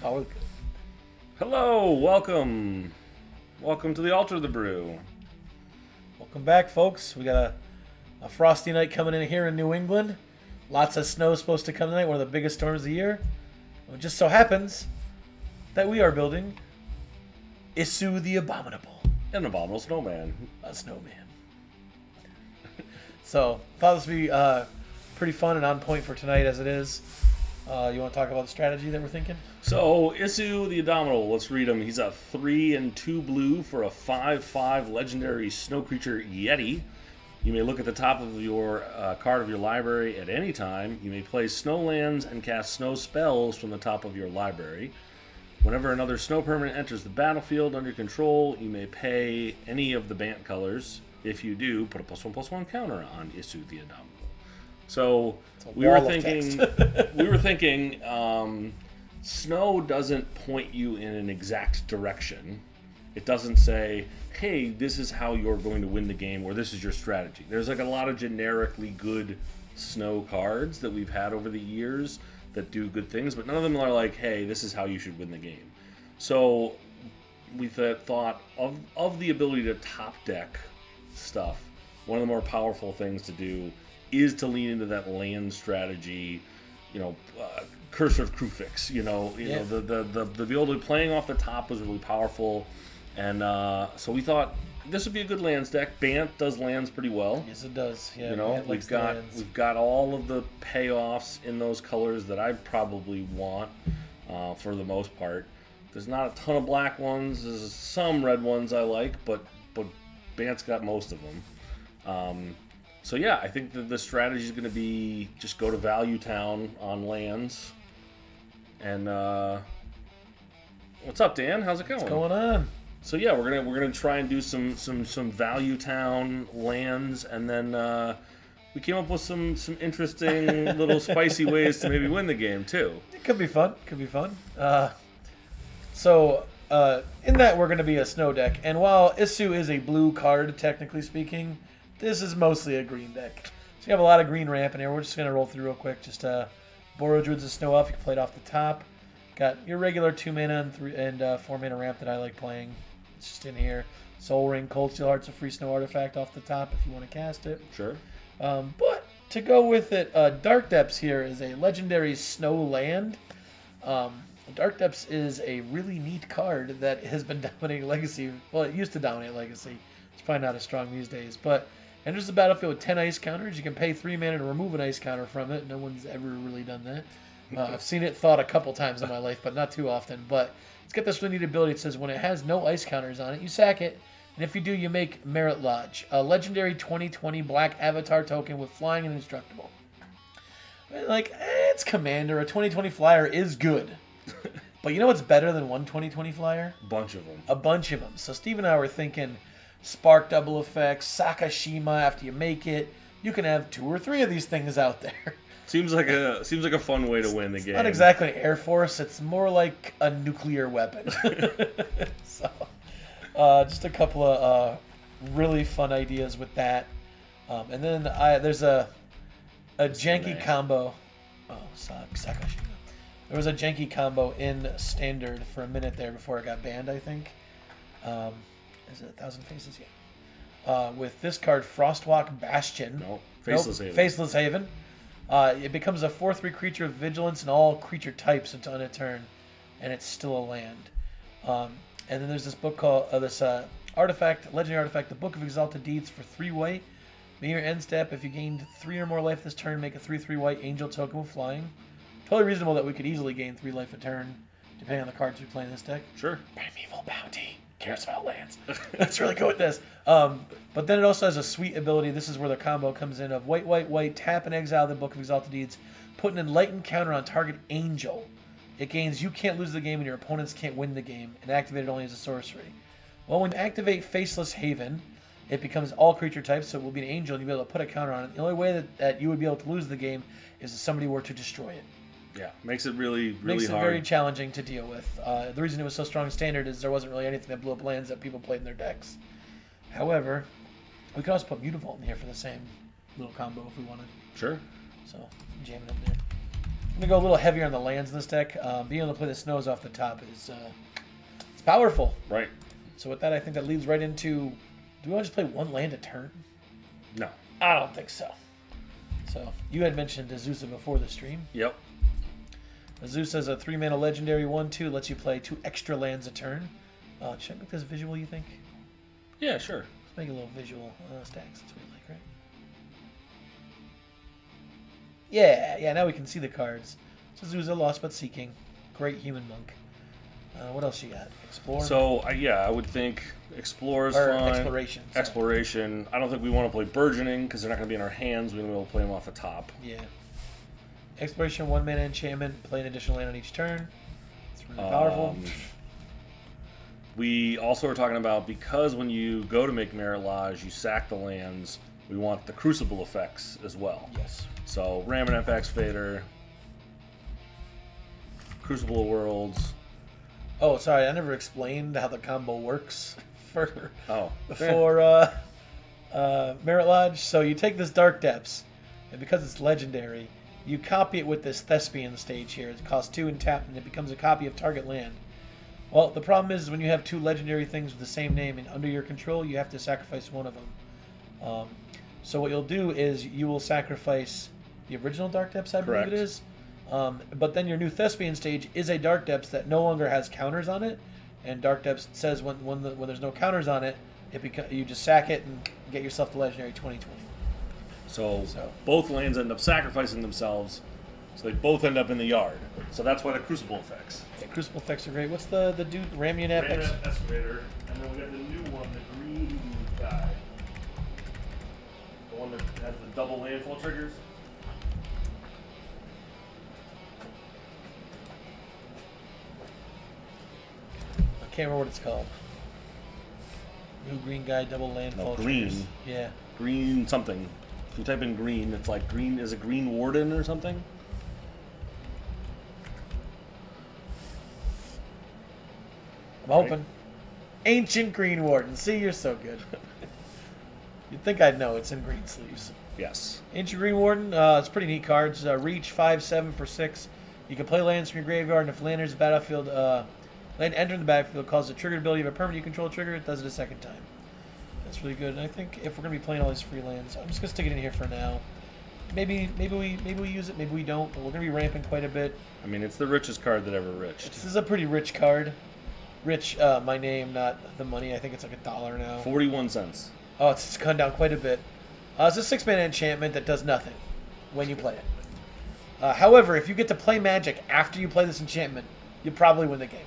Always good. Hello, welcome to the Altar of the Brew. Welcome back, folks. We got a frosty night coming in here in New England. Lots of snow supposed to come tonight, one of the biggest storms of the year. It just so happens that we are building Isu the Abominable. An abominable snowman. A snowman. So, thought this would be pretty fun and on point for tonight as it is. You want to talk about the strategy that we're thinking? So, Isu the Abominable, let's read him. He's a 3 and 2 blue for a 5/5 legendary snow creature Yeti. You may look at the top of your card of your library at any time. You may play snow lands and cast snow spells from the top of your library. Whenever another snow permanent enters the battlefield under your control, you may pay any of the Bant colors. If you do, put a +1/+1 counter on Isu the Abominable. So we were thinking, snow doesn't point you in an exact direction. It doesn't say, hey, this is how you're going to win the game, or this is your strategy. There's like a lot of generically good snow cards that we've had over the years that do good things, but none of them are like, hey, this is how you should win the game. So we thought of the ability to top deck stuff, one of the more powerful things to do is to lean into that land strategy, Curse of Krufix, the be able to be playing off the top was really powerful, and so we thought this would be a good lands deck. Bant does lands pretty well. Yes, it does. Yeah, we've got all of the payoffs in those colors that I probably want for the most part. There's not a ton of black ones. There's some red ones I like, but Bant's got most of them. So yeah, I think that the strategy is going to be just go to Value Town on lands. And what's up, Dan? How's it going? What's going on? So yeah, we're gonna try and do some Value Town lands, and then we came up with some interesting little spicy ways to maybe win the game too. It could be fun. So in that we're going to be a snow deck, and while Isu is a blue card technically speaking, this is mostly a green deck. So you have a lot of green ramp in here. We're just going to roll through real quick. Just Borrow Druids of Snow Elf. You can play it off the top. Got your regular 2 mana and 4 mana ramp that I like playing. It's just in here. Soul Ring, Cold Steel Heart's a free snow artifact off the top if you want to cast it. Sure. But to go with it, Dark Depths here is a legendary snow land. Dark Depths is a really neat card that has been dominating Legacy. Well, it used to dominate Legacy. It's probably not as strong these days, but enters the battlefield with 10 ice counters. You can pay 3 mana to remove an ice counter from it. No one's ever really done that. I've seen it thought a couple times in my life, but not too often. But it's got this really neat ability. It says when it has no ice counters on it, you sack it. And if you do, you make Merit Lodge, a legendary 2020 black avatar token with flying and indestructible. It's Commander. A 2020 flyer is good. But you know what's better than one 2020 flyer? A bunch of them. A bunch of them. So Steve and I were thinking Spark Double Effects, Sakashima after you make it. You can have 2 or 3 of these things out there. Seems like a fun way to win the game. Not exactly an Air Force. It's more like a nuclear weapon. So, just a couple of really fun ideas with that. And then there's a janky combo. Oh, Sakashima. There was a janky combo in Standard for a minute there before it got banned, I think. Is it 1,000 Faces? Yeah. With this card, Frostwalk Bastion. No, Faceless Haven. Faceless Haven. It becomes a 4/3 creature of vigilance and all creature types until end of turn, and it's still a land. And then there's this book called artifact, legendary artifact, the Book of Exalted Deeds for 3 white. May your end step, if you gained 3 or more life this turn, make a 3/3 white angel token with flying. Totally reasonable that we could easily gain 3 life a turn, depending on the cards we play in this deck. Sure. Primeval Bounty. Cares about lands. Let's really go with this. But then it also has a sweet ability. This is where the combo comes in of white, tap and exile the Book of Exalted Deeds, put an enlightened counter on target angel. It gains you can't lose the game and your opponents can't win the game, and activate it only as a sorcery. Well, when you activate Faceless Haven, it becomes all creature types, so it will be an angel, and you'll be able to put a counter on it. The only way that you would be able to lose the game is if somebody were to destroy it. Yeah, makes it really hard. Makes it very challenging to deal with. The reason it was so strong in Standard is there wasn't really anything that blew up lands that people played in their decks. However, we could also put Mutavault in here for the same little combo if we wanted. Sure. So, jam it in there. I'm gonna go a little heavier on the lands in this deck. Being able to play the snows off the top is it's powerful. Right. So with that, I think that leads right into. Do we want to just play one land a turn? No. I don't think so. So you had mentioned Azusa before the stream. Yep. Azusa is a 3-mana legendary 1/2. Lets you play 2 extra lands a turn. Should I make this visual? You think? Yeah, sure. Let's make a little visual stacks. That's what we like, right? Yeah. Now we can see the cards. So Azusa, Lost but Seeking, Great Human Monk. What else you got? Explore. So I would think Explore is fine. Exploration. Sorry. Exploration. I don't think we want to play Burgeoning because they're not going to be in our hands. We're going to be able to play them off the top. Yeah. Exploration, 1-mana enchantment. Play an additional land on each turn. It's really powerful. We also are talking about, because when you go to make Merit Lodge, you sack the lands. We want the Crucible effects as well. Yes. So Raminef Axe Fader, Crucible of Worlds. Oh, sorry, I never explained how the combo works for Merit Lodge. So you take this Dark Depths, and because it's legendary, you copy it with this Thespian stage here. It costs 2 and tap, and it becomes a copy of target land. Well, the problem is when you have 2 legendary things with the same name and under your control, you have to sacrifice one of them. So what you'll do is you will sacrifice the original Dark Depths, I believe it is. But then your new Thespian stage is a Dark Depths that no longer has counters on it. And Dark Depths says when there's no counters on it, you just sack it and get yourself the legendary 2020. So both lands end up sacrificing themselves, so they both end up in the yard. So that's why the Crucible effects. Yeah, Crucible effects are great. What's the dude? Raminef Excavator, and then we got the new one, the green guy. The one that has the double landfall triggers. I can't remember what it's called. New green guy, double landfall. Green. Triggers. Yeah. Green something. If you type in green, it's like green. Is it Green Warden or something? I'm hoping. Ancient Green Warden. See, you're so good. You'd think I'd know. It's in green sleeves. Yes. Ancient Green Warden. It's pretty neat cards. Reach 5/7 for 6. You can play lands from your graveyard, and if land enters the battlefield, land entering the battlefield causes a triggered ability of a permanent you control trigger. It does it a second time. That's really good. And I think if we're gonna be playing all these free lands, I'm just gonna stick it in here for now. Maybe we use it. Maybe we don't. But we're gonna be ramping quite a bit. I mean, it's the richest card that ever riched. This is a pretty rich card. Rich, my name, not the money. I think it's like $1 now. 41 cents. Oh, it's gone down quite a bit. It's a 6-mana enchantment that does nothing when you play it. However, if you get to play Magic after you play this enchantment, you probably win the game.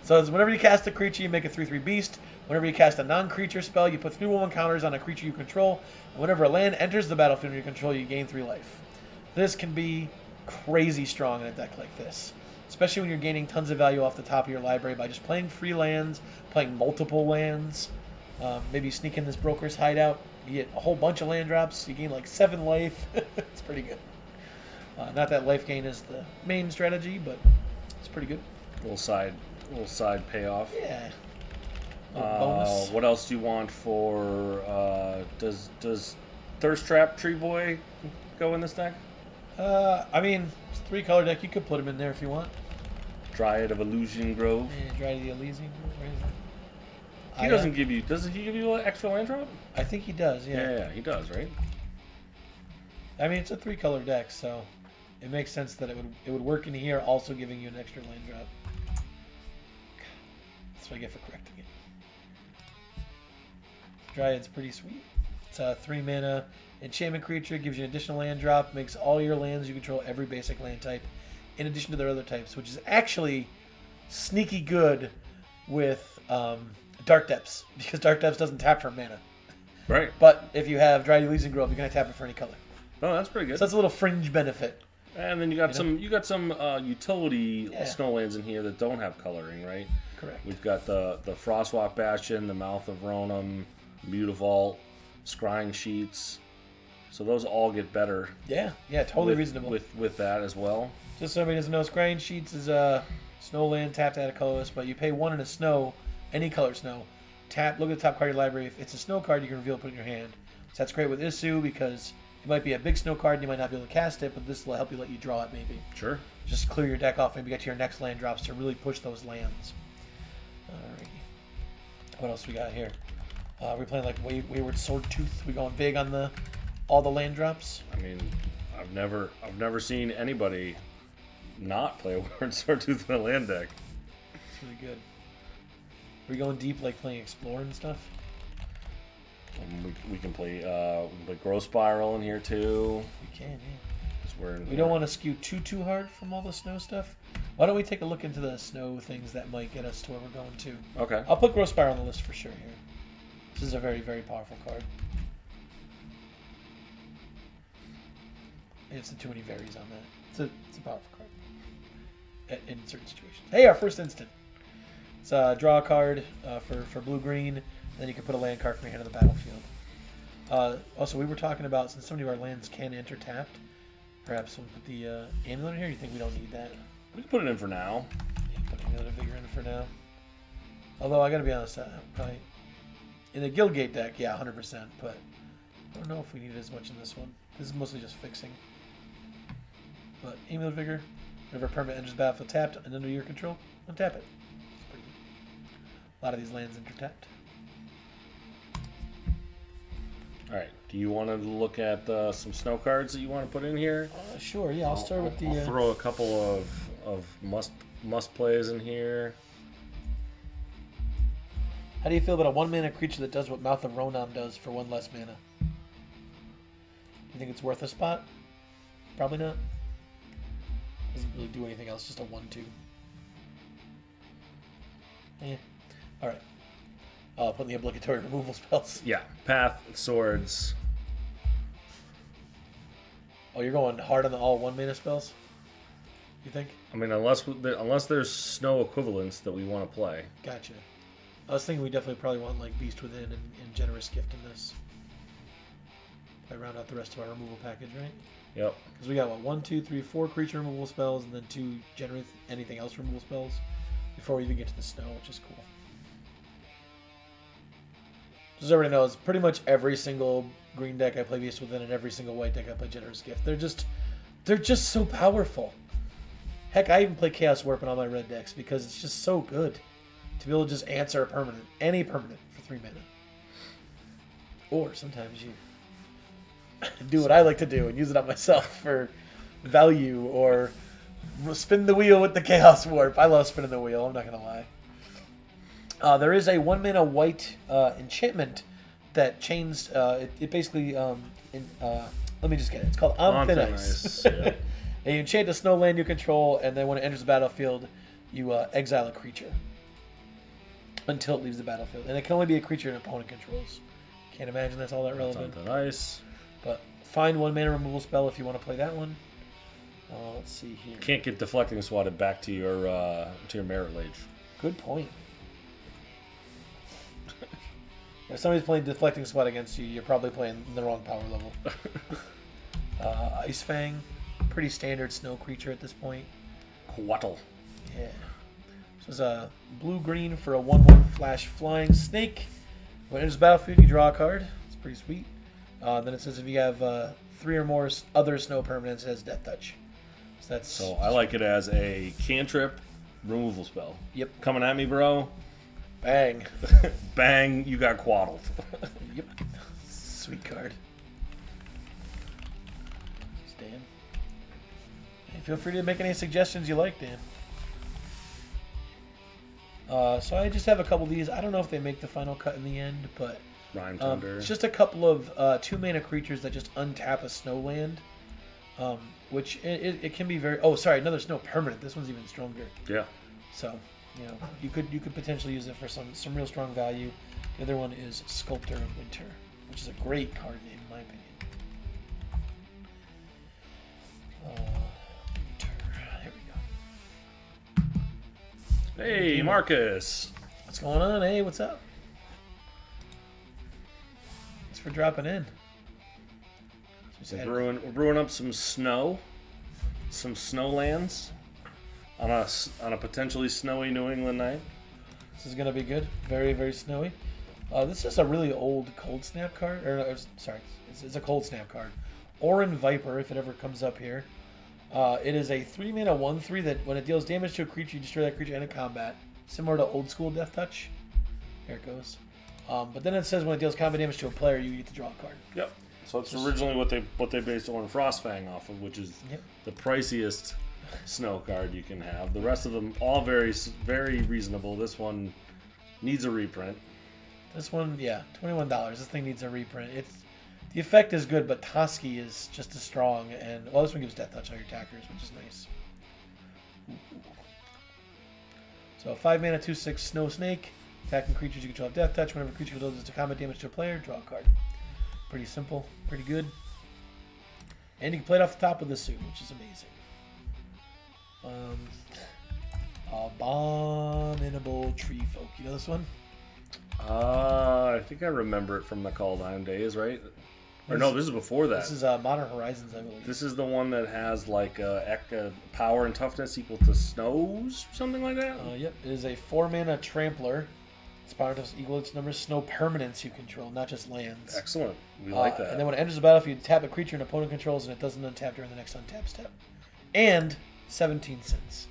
So whenever you cast a creature, you make a 3/3 beast. Whenever you cast a non-creature spell, you put 3/1 counters on a creature you control. And whenever a land enters the battlefield under your control, you gain 3 life. This can be crazy strong in a deck like this, especially when you're gaining tons of value off the top of your library by just playing free lands, playing multiple lands. Maybe sneak in this Broker's Hideout. You get a whole bunch of land drops. You gain like 7 life. It's pretty good. Not that life gain is the main strategy, but it's pretty good. Little side payoff. Yeah. Bonus. What else do you want for? Does Thirst Trap Tree Boy go in this deck? I mean, it's a 3-color deck. You could put him in there if you want. Dryad of Illusion Grove. Yeah, Dryad of the Elysian Grove. Where is that? He doesn't give you. Doesn't he give you an extra land drop? I think he does. Yeah. Yeah, he does, right? I mean, it's a 3-color deck, so it makes sense that it would work in here, also giving you an extra land drop. That's what I get for correcting it. Dryad's pretty sweet. It's a 3-mana enchantment creature, gives you an additional land drop, makes all your lands you control every basic land type, in addition to their other types, which is actually sneaky good with Dark Depths, because Dark Depths doesn't tap for mana. Right. But if you have Dryad Elysian Grove, you're gonna tap it for any color. Oh, that's pretty good. So that's a little fringe benefit. And then you got some utility snowlands in here that don't have coloring, right? Correct. We've got the Frostwalk Bastion, the Mouth of Ronan, Mutavault, Scrying Sheets. So those all get better. Yeah, totally reasonable. With that as well. Just so everybody doesn't know, Scrying Sheets is a snowland tapped out of colorless, but you pay 1 in a snow, any color snow. Tap, look at the top card of your library. If it's a snow card, you can reveal it, put it in your hand. So that's great with Isu because It might be a big snow card and you might not be able to cast it, but this will help you let you draw it maybe. Sure. Just clear your deck off, maybe get to your next land drops to really push those lands. Alrighty. What else we got here? We're playing like Wayward Swordtooth. We going big on all the land drops. I mean, I've never seen anybody not play a Wayward Swordtooth in a land deck. It's really good. Are we going deep, like playing Explore and stuff? We can play Growth Spiral in here too. We can, yeah. We don't want to skew too hard from all the snow stuff. Why don't we take a look into the snow things that might get us to where we're going to? Okay. I'll put Growth Spiral on the list for sure here. This is a very, very powerful card. It's too many varies on that. It's a powerful card in certain situations. Hey, our first instant. It's draw a card for blue-green. Then you can put a land card from your hand on the battlefield. Also, we were talking about, since so many of our lands can enter tapped, perhaps we'll put the Amulet in here. You think we don't need that? We can put it in for now. Yeah, put Amulet of Vigor in for now. Although, I gotta be honest, probably in the Guildgate deck, yeah, 100%, but I don't know if we need it as much in this one. This is mostly just fixing. But Amulet of Vigor, whenever permanent enters the battlefield tapped and under your control, untap it. It's pretty good. A lot of these lands enter tapped. All right. Do you want to look at some snow cards that you want to put in here? Sure. Yeah, I'll start with the. I'll throw a couple of must plays in here. How do you feel about a 1-mana creature that does what Mouth of Ronan does for 1 less mana? Do you think it's worth a spot? Probably not. Doesn't really do anything else. Just a 1/2. Eh. All right. I'll put in the obligatory removal spells. Yeah, Path, Swords. Oh, you're going hard on the all 1-mana spells? You think? I mean, unless there's snow equivalents that we want to play. Gotcha. I was thinking we definitely probably want like Beast Within and Generous Gift in this. I round out the rest of our removal package, right? Yep. Because we got what, 1, 2, 3, 4 creature removal spells, and then 2 generous anything else removal spells before we even get to the snow, which is cool. As everybody knows, pretty much every single green deck I play Beast Within and every single white deck I play Generous Gift. They're just so powerful. Heck, I even play Chaos Warp in all my red decks because it's just so good to be able to just answer a permanent, any permanent for 3 mana. Or sometimes you do what I like to do and use it on myself for value, or spin the wheel with the Chaos Warp. I love spinning the wheel, I'm not going to lie. There is a 1-mana white enchantment that chains. It basically. Let me just get it. It's called On Thin Ice. Yeah. And you enchant a snow land you control, and then when it enters the battlefield, you exile a creature until it leaves the battlefield. And it can only be a creature an opponent controls. Can't imagine that's all that relevant. On Thin Ice. But find 1-mana removal spell if you want to play that one. Let's see here. Can't get Deflecting Swatted back to your Merit Lage. Good point. If somebody's playing Deflecting Swat against you, you're probably playing the wrong power level. Ice Fang, pretty standard snow creature at this point. Quattle. Yeah. This is a blue-green for a 1/1 flash flying snake. When it enters the battlefield, you draw a card. It's pretty sweet. Then it says if you have 3 or more other snow permanents, it has Death Touch. So I like it as a cantrip removal spell. Yep. Coming at me, bro. Bang. Bang, you got quaddled. Yep. Sweet card. Dan. Hey, feel free to make any suggestions you like, Dan. So I just have a couple of these. I don't know if they make the final cut in the end, but Rime Thunder. it's just a couple of 2-mana creatures that just untap a snow land, which it can be very. Oh, sorry, another snow permanent. This one's even stronger. Yeah. So you could potentially use it for some real strong value. The other one is Sculptor of Winter, which is a great card in my opinion. Here we go. Hey, Marcus. What's going on? Hey, what's up? Thanks for dropping in. We're brewing up some snow, some snowlands on a potentially snowy New England night. This is gonna be good. Very, very snowy. This is a really old Cold Snap card. Sorry, it's a Cold Snap card. Orin Viper, if it ever comes up here. It is a 3-mana 1/3 that when it deals damage to a creature, you destroy that creature in combat. Similar to old school Death Touch. There it goes. But then it says when it deals combat damage to a player, you get to draw a card. Yep. So it's originally what they based Orin Frostfang off of, which is the priciest snow card you can have. The rest of them all very reasonable. This one needs a reprint. This one, yeah, $21. This thing needs a reprint. The effect is good, but Toski is just as strong, and well, this one gives Death Touch on your attackers, which is nice. So 5-mana 2/6 Snow Snake. Attacking creatures you control have Death Touch. Whenever a creature deals combat damage to a player, draw a card. Pretty simple, pretty good. And you can play it off the top of the suit, which is amazing. Abominable Tree Folk. You know this one? I think I remember it from the Kaldheim days, right? Or no, this is before that. This is Modern Horizons, I believe. This is the one that has like power and toughness equal to snows, or something like that? Yep, it is a 4-mana Trampler. Its power and toughness equal to the number of snow permanents you control, not just lands. Excellent. We like that. And then when it enters the battlefield, you tap a creature an opponent controls, and it doesn't untap during the next untap step. And 17 cents.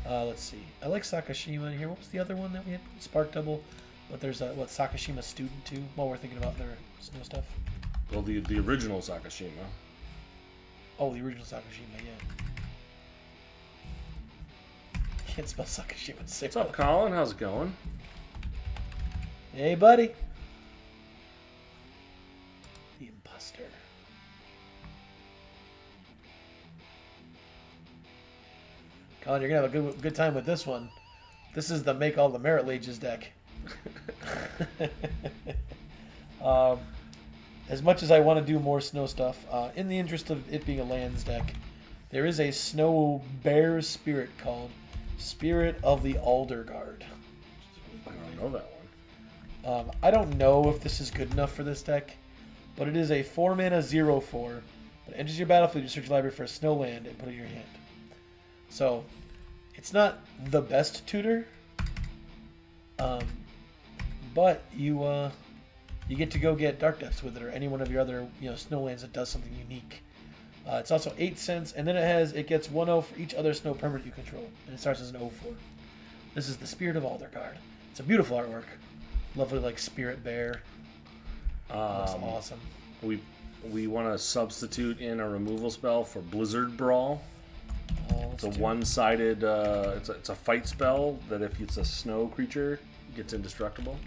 Let's see. I like Sakashima in here. What was the other one that we had? Spark Double. But there's a, Sakashima Student too, while we're thinking about their snow stuff. Well, the original Sakashima. Oh, the original Sakashima, yeah. Can't spell Sakashima. What's up, Colin? How's it going? Hey, buddy. The Imposter. Colin, you're going to have a good time with this one. This is the Make All the Merit Lages deck. As much as I want to do more snow stuff, in the interest of it being a lands deck, there is a snow bear spirit called Spirit of the Alderguard. I don't know that one. I don't know if this is good enough for this deck, but it is a 4-mana 0/4 that enters your battlefield. You search your library for a snow land and put it in your hand. So it's not the best tutor, but you get to go get Dark Depths with it, or any one of your other snow lands that does something unique. It's also 8 cents, and then it gets 1/0 for each other snow permanent you control, and it starts as an 0/4. This is the Spirit of Alderguard. It's a beautiful artwork, lovely like spirit bear. Looks awesome. We want to substitute in a removal spell for Blizzard Brawl. It's a one-sided. It's a fight spell that if it's a snow creature, gets indestructible.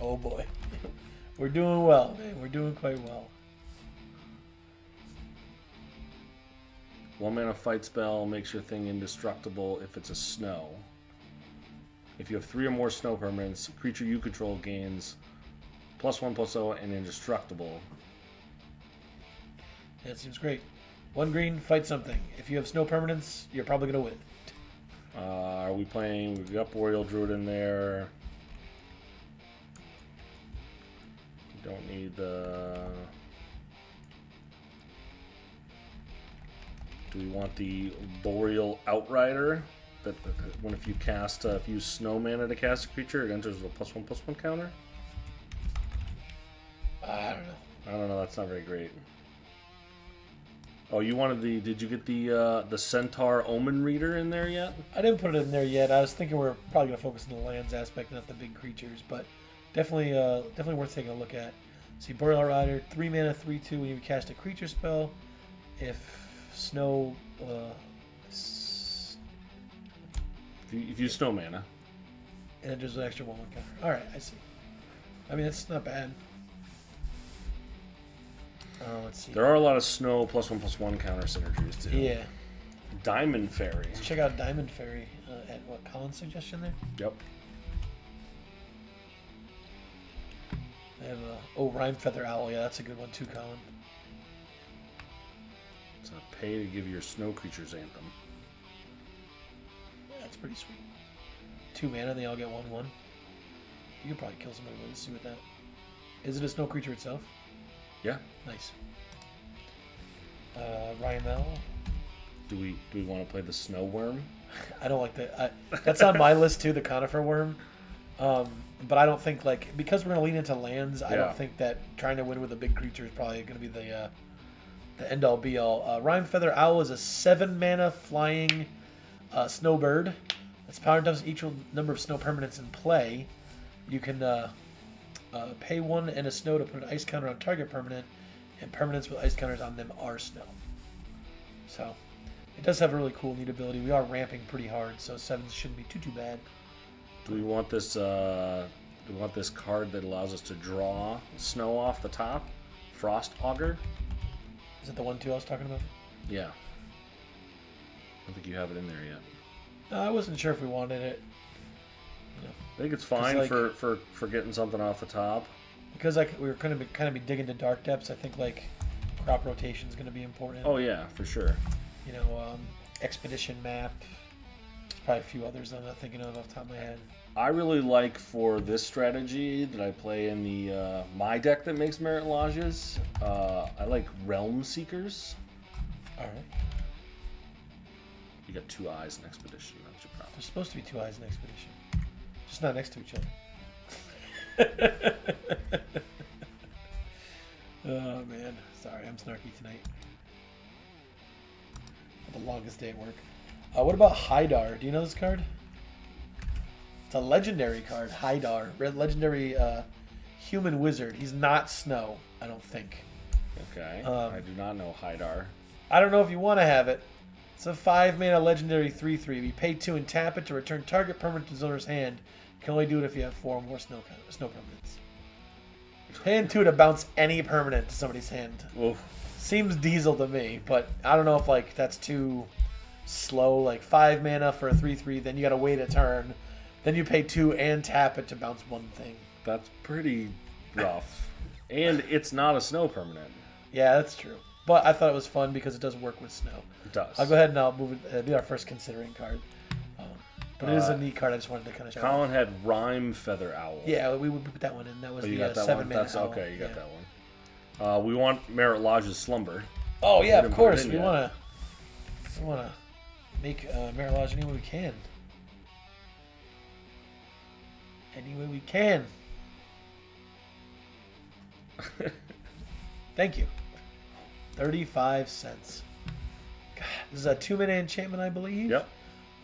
Oh boy, we're doing well, man. We're doing quite well. 1-mana fight spell makes your thing indestructible if it's a snow. If you have 3 or more snow permanents, creature you control gains +1/+0 and indestructible. That seems great. 1 green, fight something. If you have snow permanents, you're probably going to win. Are we playing? We've got Boreal Druid in there. You don't need the... Do we want the Boreal Outrider? That when if you cast, if you use snow mana to cast a creature, it enters with a +1/+1 counter? I don't know. I don't know. That's not very great. Oh, you wanted the? Did you get the Centaur Omen Reader in there yet? I didn't put it in there yet. I was thinking we're probably going to focus on the lands aspect, not the big creatures, but definitely worth taking a look at. See, Boreal Rider, 3-mana 3/2 when you cast a creature spell. If snow, if you snow mana, and there's an extra 1/1 counter. All right, I see. I mean, it's not bad. Let's see. There are a lot of snow +1/+1 counter synergies too. Yeah. Diamond Fairy. Let's check out Diamond Fairy at what Colin's suggestion there. Yep. I have Rhyme Feather Owl. Yeah, that's a good one too, Colin. It's a pay to give your snow creatures anthem. Yeah, that's pretty sweet. 2 mana, they all get 1/1. You could probably kill somebody with this. See with that. Is it a snow creature itself? Yeah. Nice. Rymel. Do we want to play the Snow Worm? I don't like that. That's on my list too, the Conifer Worm. But I don't think, like, because we're going to lean into lands, I Yeah. don't think that trying to win with a big creature is probably going to be the end-all, be-all. Rime Feather Owl is a 7-mana flying snowbird. Its power times each number of snow permanents in play. You can pay 1 and a snow to put an ice counter on target permanent, and permanents with ice counters on them are snow. So, it does have a really cool, neat ability. We are ramping pretty hard, so 7 shouldn't be too bad. Do we want this? Do we want this card that allows us to draw snow off the top? Frost Augur. Is it the 1/2 I was talking about? Yeah. I don't think you have it in there yet. I wasn't sure if we wanted it. You know, I think it's fine like, for getting something off the top. because like we were kind of be digging to dark depths. I think like crop rotation is going to be important. Oh yeah, for sure. You know, expedition map. There's probably a few others I'm not thinking of off the top of my head. I really like for this strategy that I play in the my deck that makes Merit Lodges. I like Realm Seekers. All right. You got 2 eyes in Expedition. That's your problem. There's supposed to be 2 eyes in expedition, just not next to each other. Oh man, sorry, I'm snarky tonight. The longest day at work. What about Hydar? Do you know this card? It's a legendary card, Hydar. Legendary human wizard. He's not snow, I don't think. Okay. I do not know Hydar. I don't know if you want to have it. It's a 5-mana legendary 3/3. If you pay 2 and tap it to return target permanent to the owner's hand, you can only do it if you have 4 or more snow permanents. Paying 2 to bounce any permanent to somebody's hand. Oof. Seems diesel to me, but I don't know if like that's too slow. Like 5 mana for a 3/3, then you gotta wait a turn. Then you pay 2 and tap it to bounce 1 thing. That's pretty rough. And it's not a snow permanent. Yeah, that's true. But I thought it was fun because it does work with snow. It does. I'll go ahead and I'll move it. It'll be our first considering card. But it is a neat card. I just wanted to kind of show Colin had Rime Feather Owl. Yeah, we would put that one in. That was Oh, you the got that 7 one? mana. That's okay. You got that one. We want Merit Lodge's Slumber. Oh yeah, We of didn't put it course. in We yet. wanna make Merit Lodge any way we can. Any way we can. Thank you. 35 cents. God, this is a 2-mana enchantment, I believe. Yep.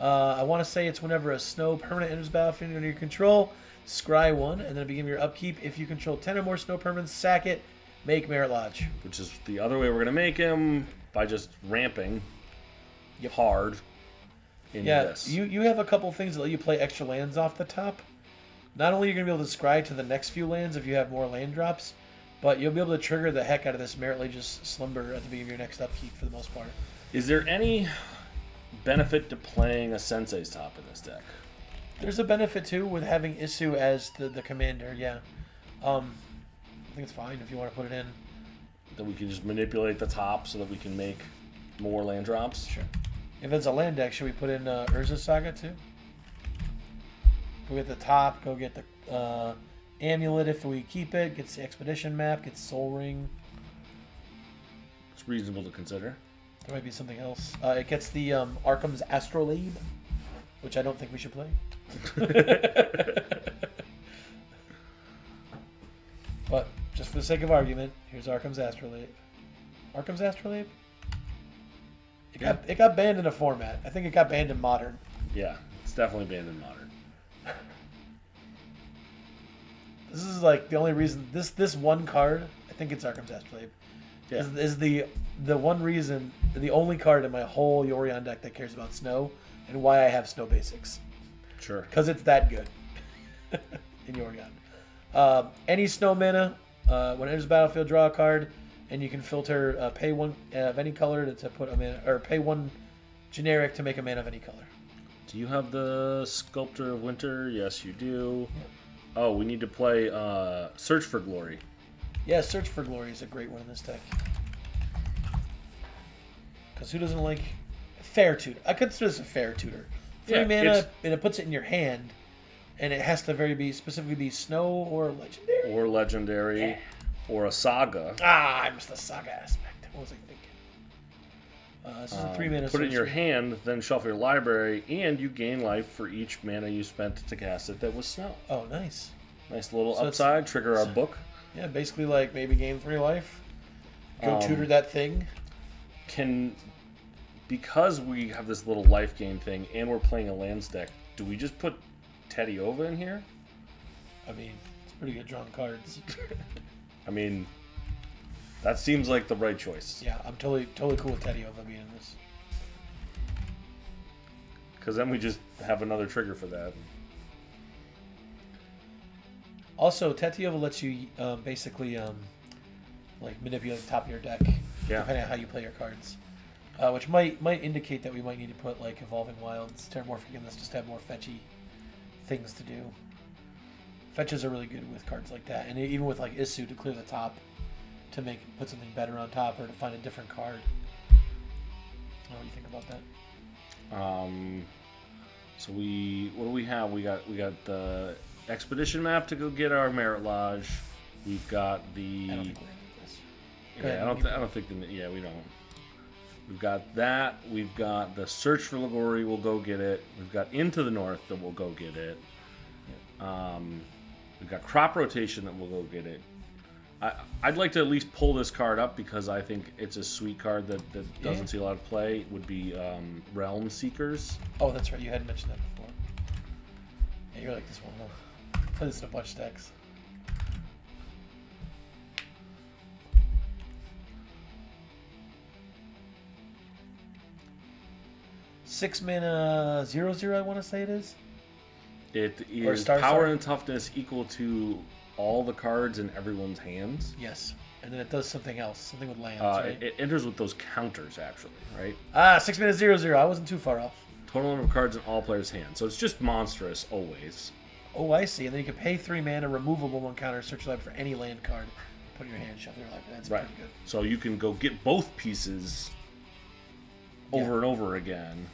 I want to say it's whenever a snow permanent enters the battlefield under your control, scry 1, and then at the beginning of your upkeep, if you control 10 or more snow permanents, sack it, make Merit Lodge. Which is the other way we're going to make him, by just ramping hard into this. You have a couple things that let you play extra lands off the top. Not only are you going to be able to scry to the next few lands if you have more land drops, but you'll be able to trigger the heck out of this Merit Lodge's Slumber at the beginning of your next upkeep for the most part. Is there any benefit to playing a Sensei's Top in this deck? There's a benefit too with having Isu as the commander. Yeah, I think it's fine if you want to put it in. That we can just manipulate the top so that we can make more land drops? Sure. If it's a land deck, should we put in Urza Saga too? Go get the top. Go get the amulet if we keep it. Gets the expedition map. Gets Soul Ring. It's reasonable to consider. There might be something else. It gets the Arkham's Astrolabe, which I don't think we should play. But just for the sake of argument, here's Arkham's Astrolabe. Arkham's Astrolabe? It got banned in a format. I think it got banned in Modern. Yeah, it's definitely banned in Modern. This is like the only reason this one card, I think it's Arkham's Astrolabe, is the one reason, the only card in my whole Yorion deck that cares about snow and why I have snow basics. Sure. Because it's that good in Yorion. Any snow mana, when it enters the battlefield, draw a card, and you can filter pay 1 of any color to put a mana, or pay 1 generic to make a mana of any color. Do you have the Sculptor of Winter? Yes, you do. Yeah. Oh, we need to play Search for Glory. Yeah, Search for Glory is a great one in this deck. Because who doesn't like fair tutor? I consider this a fair tutor. 3 mana, and it puts it in your hand, and it has to specifically be snow or legendary. Or legendary, or a saga. I missed the saga aspect. What was I This is a 3-mana Put it in your sorcery. hand, then shuffle your library, and you gain life for each mana you spent to cast it that was snow. Oh, nice. Nice little So upside. Trigger our book. Yeah, basically like maybe gain 3 life. Go tutor that thing. Because we have this little life gain thing, and we're playing a lands deck, do we just put Teddyova in here? I mean, it's pretty good drawing cards. I mean, that seems like the right choice. Yeah, I'm totally cool with Teddyova being in this. Because then we just have another trigger for that. Also, Tetiova lets you basically like manipulate the top of your deck, depending on how you play your cards, which might indicate that we might need to put like Evolving Wilds, Terramorphic in this, just to have more fetchy things to do. Fetches are really good with cards like that, and even with like Isu to clear the top, to put something better on top, or to find a different card. What do you think about that? So what do we have? We got the Expedition map to go get our Merit Lodge. We've got the. I don't think we're gonna do this. Yeah, I don't think we don't. We've got that. We've got the Search for Ligori. We'll go get it. We've got Into the North that we'll go get it. We've got Crop Rotation that we'll go get it. I'd like to at least pull this card up because I think it's a sweet card that doesn't see a lot of play. It would be Realm Seekers. Oh, that's right. You hadn't mentioned that before. Yeah, you're like this one, huh? Play this in a bunch of decks. Six mana 0/0, I want to say it is. It Or is Star power Star? and toughness equal to all the cards in everyone's hands. Yes. And then it does something else. Something with lands, right? It enters with those counters, actually, right? 6 mana 0/0. I wasn't too far off. Total number of cards in all players' hands. So it's just monstrous, always. Oh, I see. And then you can pay 3 mana, removable 1 counter, search your library for any land card. Put it in your hand, shuffle your library. That's Right. pretty good. So you can go get both pieces over and over again.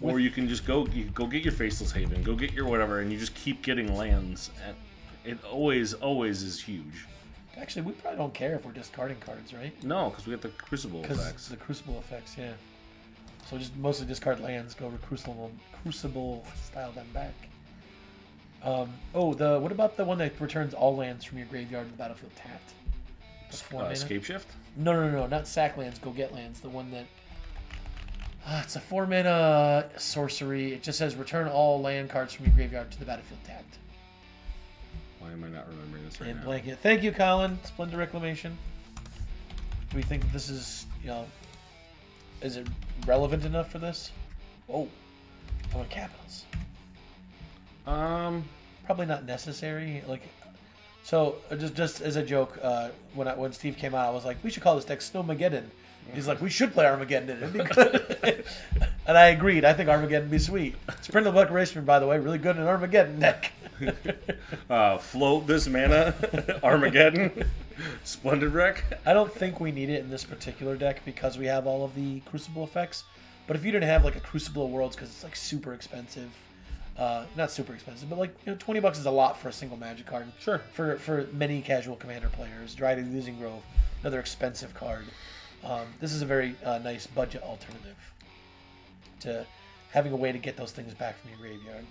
Or you can just go get your Faceless Haven, go get your whatever, and you just keep getting lands. And it always is huge. Actually, we probably don't care if we're discarding cards, right? No, because we get the Crucible Because effects. the Crucible effects, yeah. So just mostly discard lands, go to Crucible, style them back. What about the one that returns all lands from your graveyard to the battlefield tapped? The 4 mana? Escape Shift? No, not sack lands, go get lands. The one that it's a 4 mana sorcery. It just says return all land cards from your graveyard to the battlefield tapped. Why am I not remembering this right And now? blanket. Thank you, Colin. Splendid Reclamation. Do we think that this is, is it relevant enough for this? Oh, I want capitals. Probably not necessary. So just as a joke, when Steve came out, I was like, we should call this deck Snowmageddon. He's like, we should play Armageddon. It'd be good. And I agreed. I think Armageddon would be sweet. Sprint Declaration, by the way, really good in an Armageddon deck. Float this mana, Armageddon, Splendid Wreck. I don't think we need it in this particular deck because we have all of the Crucible effects. But if you didn't have like a Crucible of Worlds because it's like super expensive, not super expensive, but like $20 is a lot for a single Magic card. Sure. For many casual Commander players, Dryad Losing Grove, another expensive card. This is a very nice budget alternative to having a way to get those things back from your graveyard.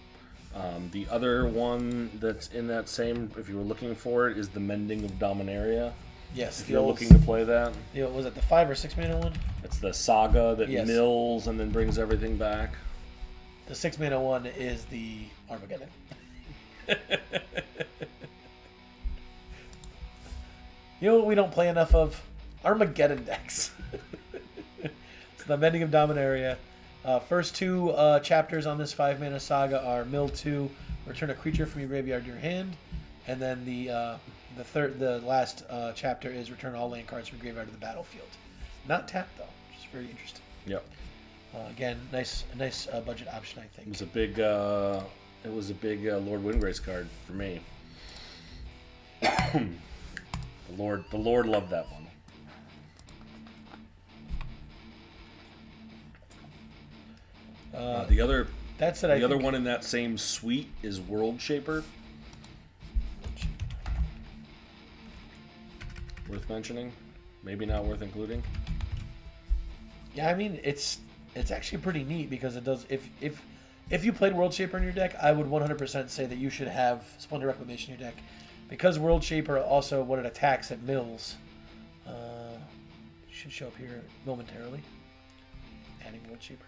The other one that's in that same, if you were looking for it, is the Mending of Dominaria. Yes. If you're looking to play that. Was it the 5 or 6 mana one? It's the Saga that Yes. mills and then brings everything back. The 6 mana one is the Armageddon. You know what we don't play enough of? Armageddon decks. So the Mending of Dominaria. First 2 chapters on this 5 mana saga are Mill 2, return a creature from your graveyard to your hand, and then the last chapter is return all land cards from your graveyard to the battlefield. Not tapped though, which is very interesting. Yep. Again, nice budget option, I think. It was a big Lord Windgrace card for me. The Lord loved that one. The other one in that same suite is World Shaper. Worth mentioning, maybe not worth including. Yeah, I mean it's actually pretty neat because it does. If you played World Shaper in your deck, I would 100% say that you should have Splendid Reclamation in your deck, because World Shaper also, when it attacks, it mills. Should show up here momentarily. Adding World Shaper.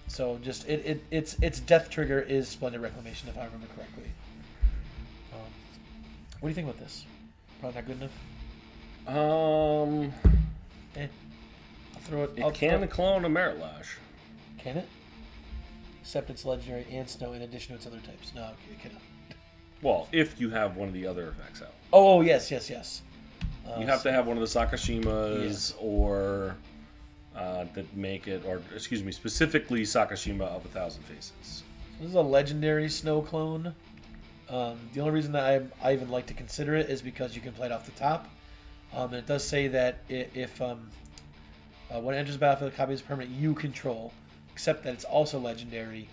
So just its death trigger is Splendid Reclamation, if I remember correctly. What do you think about this? Probably not good enough. I'll throw it. It can clone a Merit Lash. Can it? Except it's legendary and snow in addition to its other types. No, it cannot. Well, if you have one of the other effects out. Oh yes. You have to have one of the Sakashimas or that make it, or excuse me, specifically Sakashima of 1,000 Faces. This is a legendary snow clone. The only reason that I even like to consider it is because you can play it off the top. And it does say that if when it enters the battlefield, a copy is permanent you control, except that it's also legendary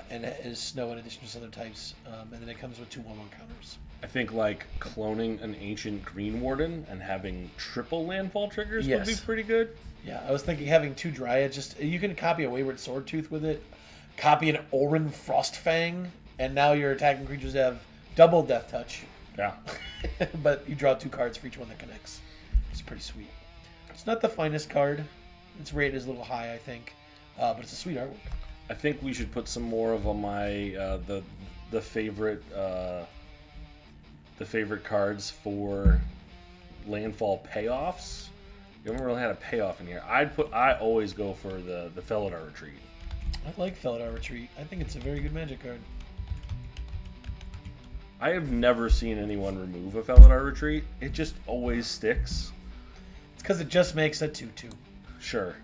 and it is snow in addition to other types. And then it comes with 2/1/1 counters. I think like cloning an ancient Green Warden and having triple landfall triggers would be pretty good. Yeah, I was thinking having 2 Dryads. Just you can copy a Wayward Swordtooth with it, copy an Orin Frostfang, and now your attacking creatures have double Death Touch. Yeah. But you draw 2 cards for each one that connects. It's pretty sweet. It's not the finest card. Its rate is a little high, I think, but it's a sweet artwork. I think we should put some more of my the favorite cards for landfall payoffs. You haven't really had a payoff in here. I always go for the Felidar Retreat. I like Felidar Retreat. I think it's a very good Magic card. I have never seen anyone remove a Felidar Retreat. It just always sticks. It's because it just makes a 2/2. Sure.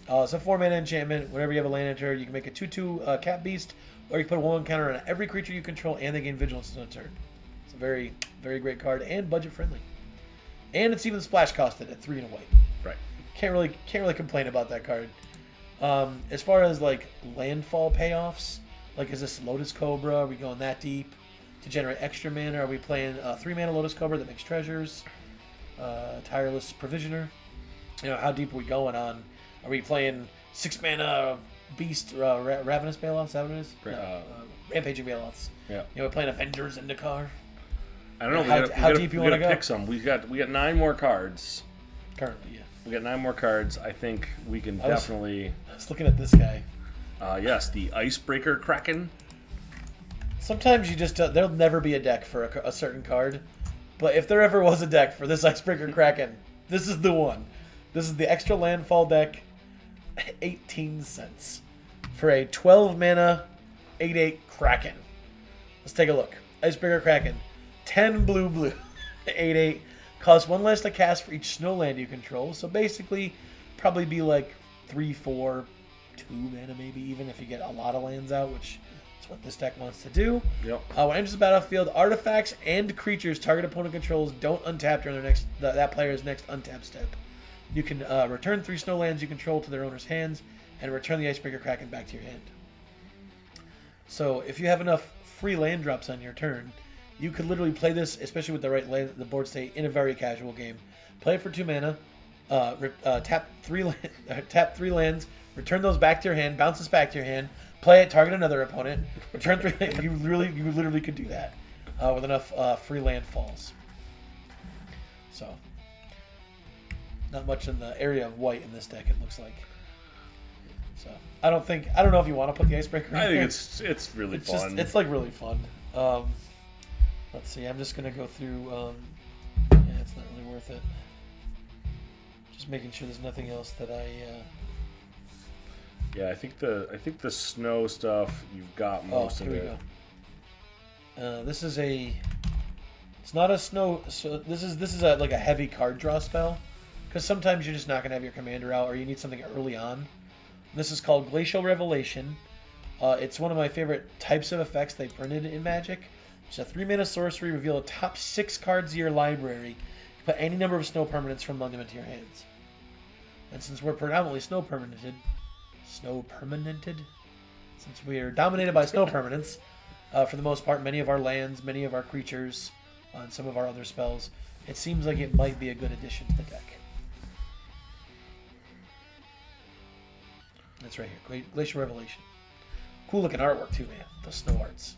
It's a 4-mana enchantment. Whenever you have a land enter, you can make a 2/2 Cat Beast, or you can put a 1/1 counter on every creature you control, and they gain Vigilance on a turn. It's a very, very great card and budget friendly. And it's even splash costed at 3 and a white. Right. Can't really complain about that card. As far as like landfall payoffs, like is this Lotus Cobra? Are we going that deep to generate extra mana? Are we playing 3-mana Lotus Cobra that makes treasures? Tireless Provisioner. You know, how deep are we going on? Are we playing 6-mana Beast Ravenous Bailoffs? Is that what it is? Rampaging Bailoffs. Yeah. You know, we're playing Avengers Zendikar. I don't know. How deep you want to go? Pick some. We got 9 more cards. Currently, yeah. We got 9 more cards. I think we can definitely. I was looking at this guy. Yes, the Icebreaker Kraken. Sometimes you just there'll never be a deck for a certain card, but if there ever was a deck for this Icebreaker Kraken, this is the one. This is the extra landfall deck. 18 cents for a 12-mana 8/8 Kraken. Let's take a look. Icebreaker Kraken, 10 blue, 8/8. Costs 1 less to cast for each snow land you control. So basically, probably be like 3, 4, 2 mana maybe, even if you get a lot of lands out, which is what this deck wants to do. Yep. When it enters the battlefield, artifacts and creatures target opponent controls don't untap during their that player's next untap step. You can return 3 snow lands you control to their owner's hands, and return the Icebreaker Kraken back to your hand. So if you have enough free land drops on your turn, you could literally play this, especially with the right land, the board state, in a very casual game. Play it for 2 mana, tap 3 lands, return those back to your hand, bounce this back to your hand, play it, target another opponent, return 3. You literally could do that with enough free land falls. So, not much in the area of white in this deck, it looks like. So I don't know if you want to put the Icebreaker. I think it's really fun. It's like really fun. Let's see. I'm just gonna go through. Yeah, it's not really worth it. Just making sure there's nothing else that I. Yeah, I think the snow stuff you've got most of it. Here we go. This is a. It's not a snow. So this is like a heavy card draw spell, because sometimes you're just not gonna have your commander out, or you need something early on. This is called Glacial Revelation. It's one of my favorite types of effects they printed in Magic. It's a 3-mana sorcery. Reveal the top 6 cards of your library. Put any number of snow permanents from among them into your hands. And since we're predominantly snow permanented, since we are dominated by snow permanents, for the most part, many of our lands, many of our creatures, and some of our other spells it seems like it might be a good addition to the deck. That's right here, Glacial Revelation. Cool looking artwork too, man. The snow arts.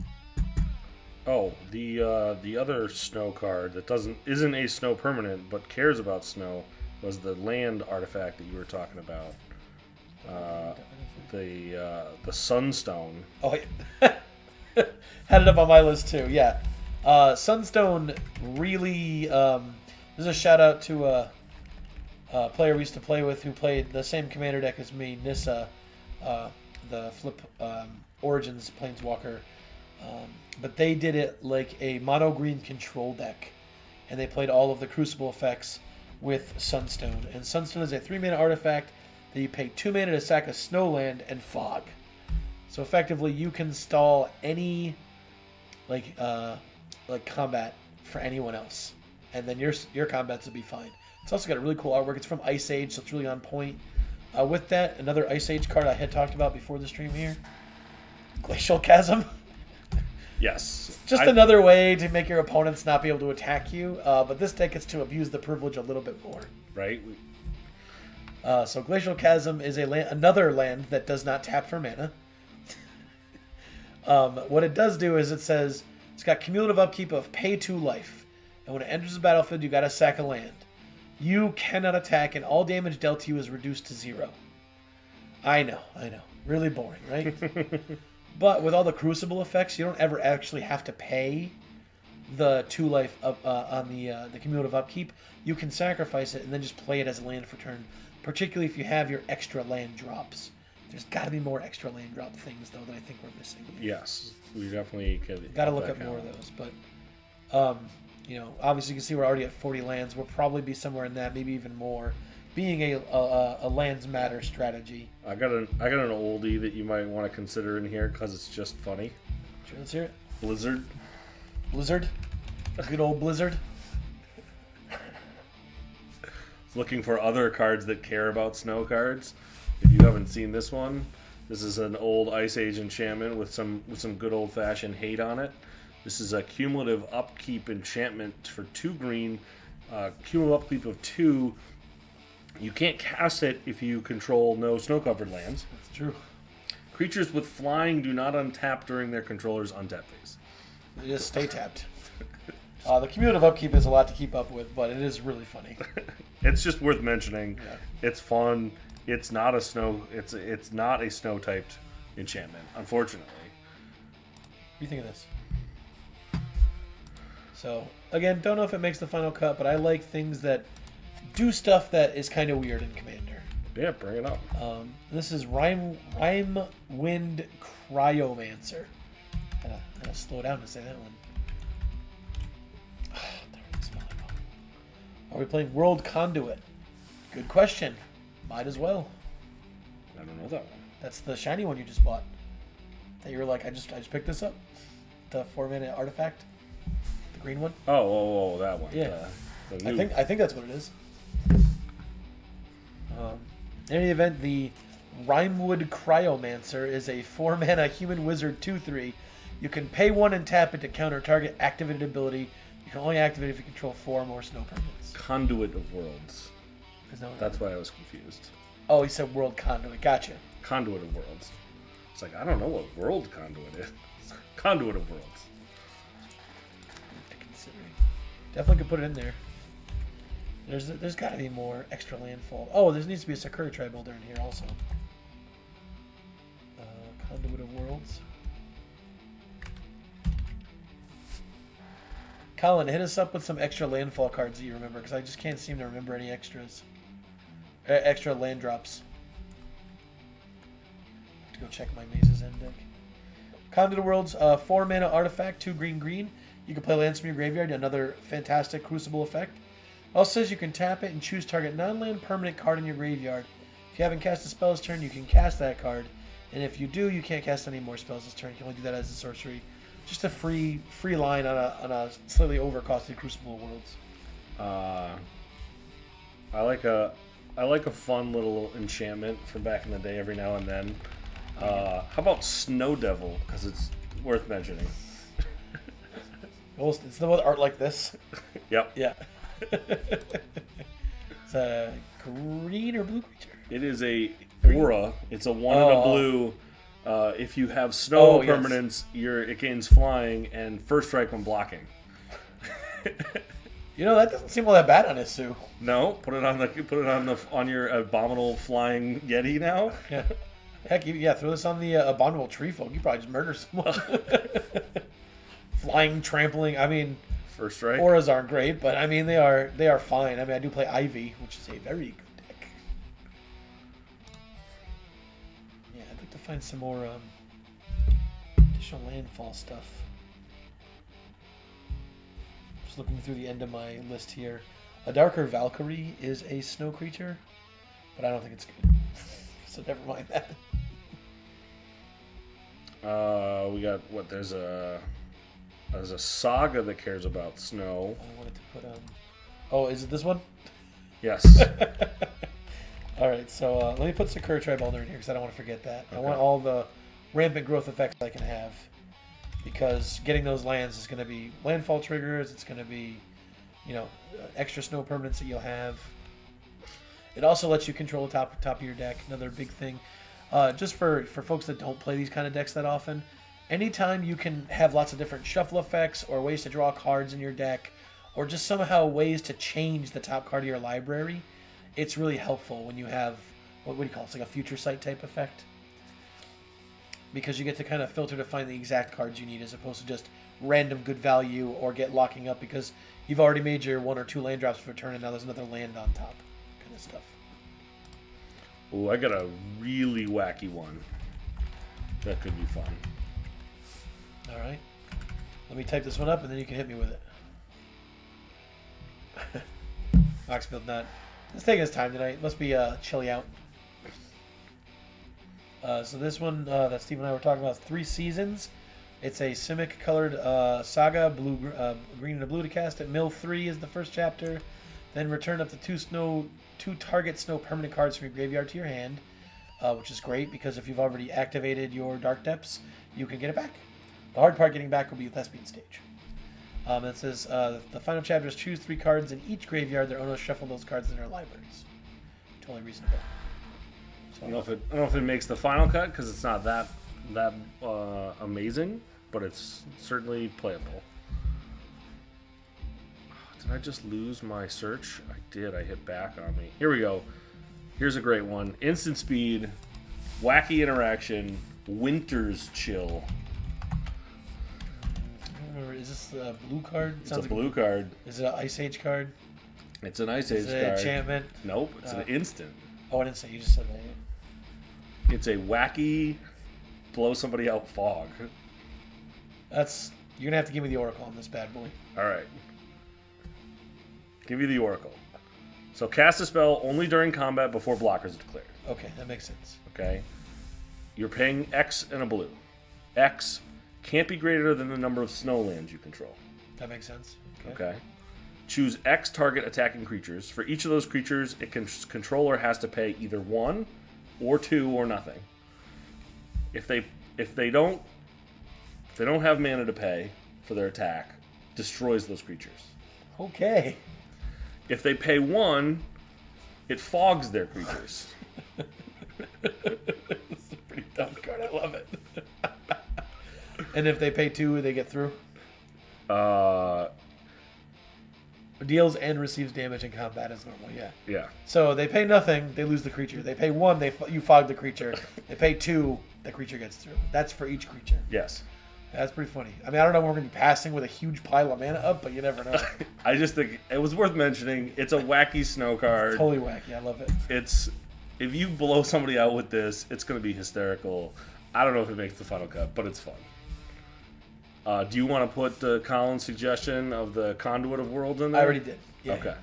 Oh, the other snow card that isn't a snow permanent but cares about snow was the land artifact that you were talking about. The Sunstone. Oh, yeah. Had it up on my list too. Yeah, Sunstone really. This is a shout out to a player we used to play with who played the same commander deck as me, Nissa, the Flip Origins Planeswalker. But they did it like a mono green control deck, and they played all of the Crucible effects with Sunstone. And Sunstone is a 3-mana artifact that you pay 2 mana to sack a Snowland and Fog. So effectively, you can stall any like combat for anyone else, and then your combats will be fine. It's also got a really cool artwork. It's from Ice Age, so it's really on point. With that, another Ice Age card I had talked about before the stream here, Glacial Chasm. Yes. Just another way to make your opponents not be able to attack you, but this deck gets to abuse the privilege a little bit more. Right. So Glacial Chasm is another land that does not tap for mana. What it does do is it says it's got cumulative upkeep of pay 2 life, and when it enters the battlefield, you got to sack a land. You cannot attack, and all damage dealt to you is reduced to 0. I know, really boring, right? But with all the Crucible effects, you don't ever actually have to pay the 2 life on the cumulative upkeep. You can sacrifice it and then just play it as a land for turn, particularly if you have your extra land drops. There's got to be more extra land drop things, though, that I think we're missing. Yes, we definitely got to look at more of those. But, obviously you can see we're already at 40 lands. We'll probably be somewhere in that, maybe even more, being a lands matter strategy. I got an oldie that you might want to consider in here because it's just funny. Sure, let's hear it. Blizzard. Blizzard? Good old Blizzard? Looking for other cards that care about snow cards. If you haven't seen this one, this is an old Ice Age enchantment with some good old-fashioned hate on it. This is a cumulative upkeep enchantment for 2 green. Cumulative upkeep of 2. You can't cast it if you control no snow-covered lands. That's true. Creatures with flying do not untap during their controller's untap phase. They just stay tapped. The cumulative upkeep is a lot to keep up with, but it is really funny. It's just worth mentioning. Yeah. It's fun. It's not a snow. It's not a snow typed enchantment, unfortunately. What do you think of this? So again, don't know if it makes the final cut, but I like things that do stuff that is kind of weird in Commander. Yeah, bring it up. This is Rime Wind Cryomancer. Gotta slow down to say that one. Are we playing World Conduit? Good question. Might as well. I don't know that one. That's the shiny one you just bought. That you were like, I just picked this up. The 4-mana artifact. The green one. Oh, that one. Yeah. The I think that's what it is. In any event, the Rimewood Cryomancer is a 4-mana human wizard 2/3. You can pay 1 and tap it to counter target activated ability. You can only activate if you control 4 or more snow permanents. Conduit of Worlds. That's why I was confused. Oh, he said World Conduit. Gotcha. Conduit of Worlds. It's like, I don't know what World Conduit is. Conduit of Worlds. Definitely could put it in there. There's got to be more extra landfall. Oh, there needs to be a Sakura Tribe Builder in here also. Conduit of Worlds. Colin, hit us up with some extra landfall cards that you remember, because I just can't seem to remember any extras. Extra land drops. I have to go check my Maze's End deck. Conduit of Worlds, 4-mana artifact, 2 green. You can play lands from your graveyard, another fantastic Crucible effect. Also says you can tap it and choose target non-land permanent card in your graveyard. If you haven't cast a spell this turn, you can cast that card. And if you do, you can't cast any more spells this turn. You can only do that as a sorcery. Just a free line on a slightly overcosted Crucible of Worlds. I like a fun little enchantment from back in the day every now and then. How about Snow Devil? Because it's worth mentioning. Well, it's the one with art like this. Yep. Yeah. It's a green or blue creature. It is a aura. It's a 1 and a blue. If you have snow permanents, it gains flying and first strike when blocking. You know, that doesn't seem all that bad on Isu. No, put it on your abominable flying Yeti now. Yeah. Heck, yeah, throw this on the abominable tree folk. You probably just murder someone. Flying, trampling. I mean, first strike. Auras aren't great, but I mean they are fine. I mean, I do play Ivy, which is a very good deck. Yeah, I'd like to find some more additional landfall stuff. Just looking through the end of my list here. A Darker Valkyrie is a snow creature, but I don't think it's good. So never mind that. We got what? There's a saga that cares about snow. I wanted to put oh, is it this one? Yes. All right, so let me put Sakura Tribe-Elder in here because I don't want to forget that. Okay. I want all the rampant growth effects I can have because getting those lands is going to be landfall triggers. It's going to be, you know, extra snow permanents that you'll have. It also lets you control the top of your deck. Another big thing, just for folks that don't play these kind of decks that often. Anytime you can have lots of different shuffle effects or ways to draw cards in your deck, or just somehow ways to change the top card of your library, it's really helpful when you have, what do you call it? It's like a future sight type effect. Because you get to kind of filter to find the exact cards you need as opposed to just random good value or get locking up because you've already made your 1 or 2 land drops for a turn and now there's another land on top. Kind of stuff. Oh, I got a really wacky one. That could be fun. All right. Let me type this one up and then you can hit me with it. Oxfield not. It's taking his time tonight. Must be chilly out. So this one that Steve and I were talking about is 3 Seasons. It's a Simic colored saga, blue, green and a blue to cast it. Mill 3 is the first chapter. Then return up to 2 target snow permanent cards from your graveyard to your hand, which is great because if you've already activated your Dark Depths, you can get it back. The hard part getting back will be Thespian Stage. It says the final chapter is choose 3 cards in each graveyard. Their owners shuffle those cards in their libraries. Totally reasonable. So, I don't know if it makes the final cut because it's not that amazing, but it's certainly playable. Did I just lose my search? I did. I hit back on me. Here we go. Here's a great one. Instant speed, wacky interaction, Winter's Chill. remember. Is this the blue card? It's a blue card. Is it an Ice Age card? It's an Ice Age Is it card. enchantment? Nope, it's an instant. Oh, I didn't say. You just said that. It's a wacky, blow somebody out fog. That's you're gonna have to give me the Oracle on this bad boy. All right. Give you the Oracle. So cast a spell only during combat before blockers are declared. Okay, that makes sense. Okay. You're paying X and a blue. X can't be greater than the number of snow lands you control. That makes sense. Okay. Choose X target attacking creatures. For each of those creatures, a controller has to pay either 1 or 2 or nothing. If they don't have mana to pay for their attack, destroys those creatures. Okay. If they pay 1, it fogs their creatures. This is a pretty dumb card. I love it. And if they pay 2, they get through? Deals and receives damage in combat as normal, yeah. Yeah. So they pay nothing, they lose the creature. They pay 1, you fog the creature. They pay 2, the creature gets through. That's for each creature. Yes. That's pretty funny. I mean, I don't know when we're going to be passing with a huge pile of mana up, but you never know. I just think it was worth mentioning. It's a wacky snow card. Totally wacky. I love it. If you blow somebody out with this, it's going to be hysterical. I don't know if it makes the final cut, but it's fun. Do you want to put Colin's suggestion of the Conduit of Worlds in there? I already did. Yeah, okay.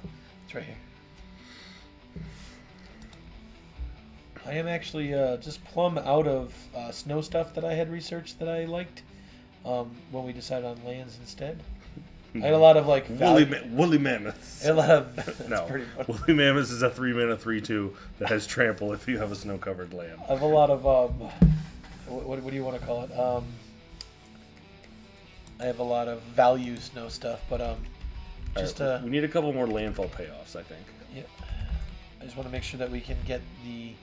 It's right here. I am actually just plumb out of snow stuff that I had researched that I liked when we decided on lands instead. I had a lot of like Woolly Mammoths. A lot of that's no, pretty funny. Woolly Mammoths is a 3-mana 3/2 that has trample if you have a snow-covered land. I have a lot of what do you want to call it? I have a lot of value snow stuff, but Just we need a couple more landfall payoffs, I think. Yeah. I just want to make sure that we can get the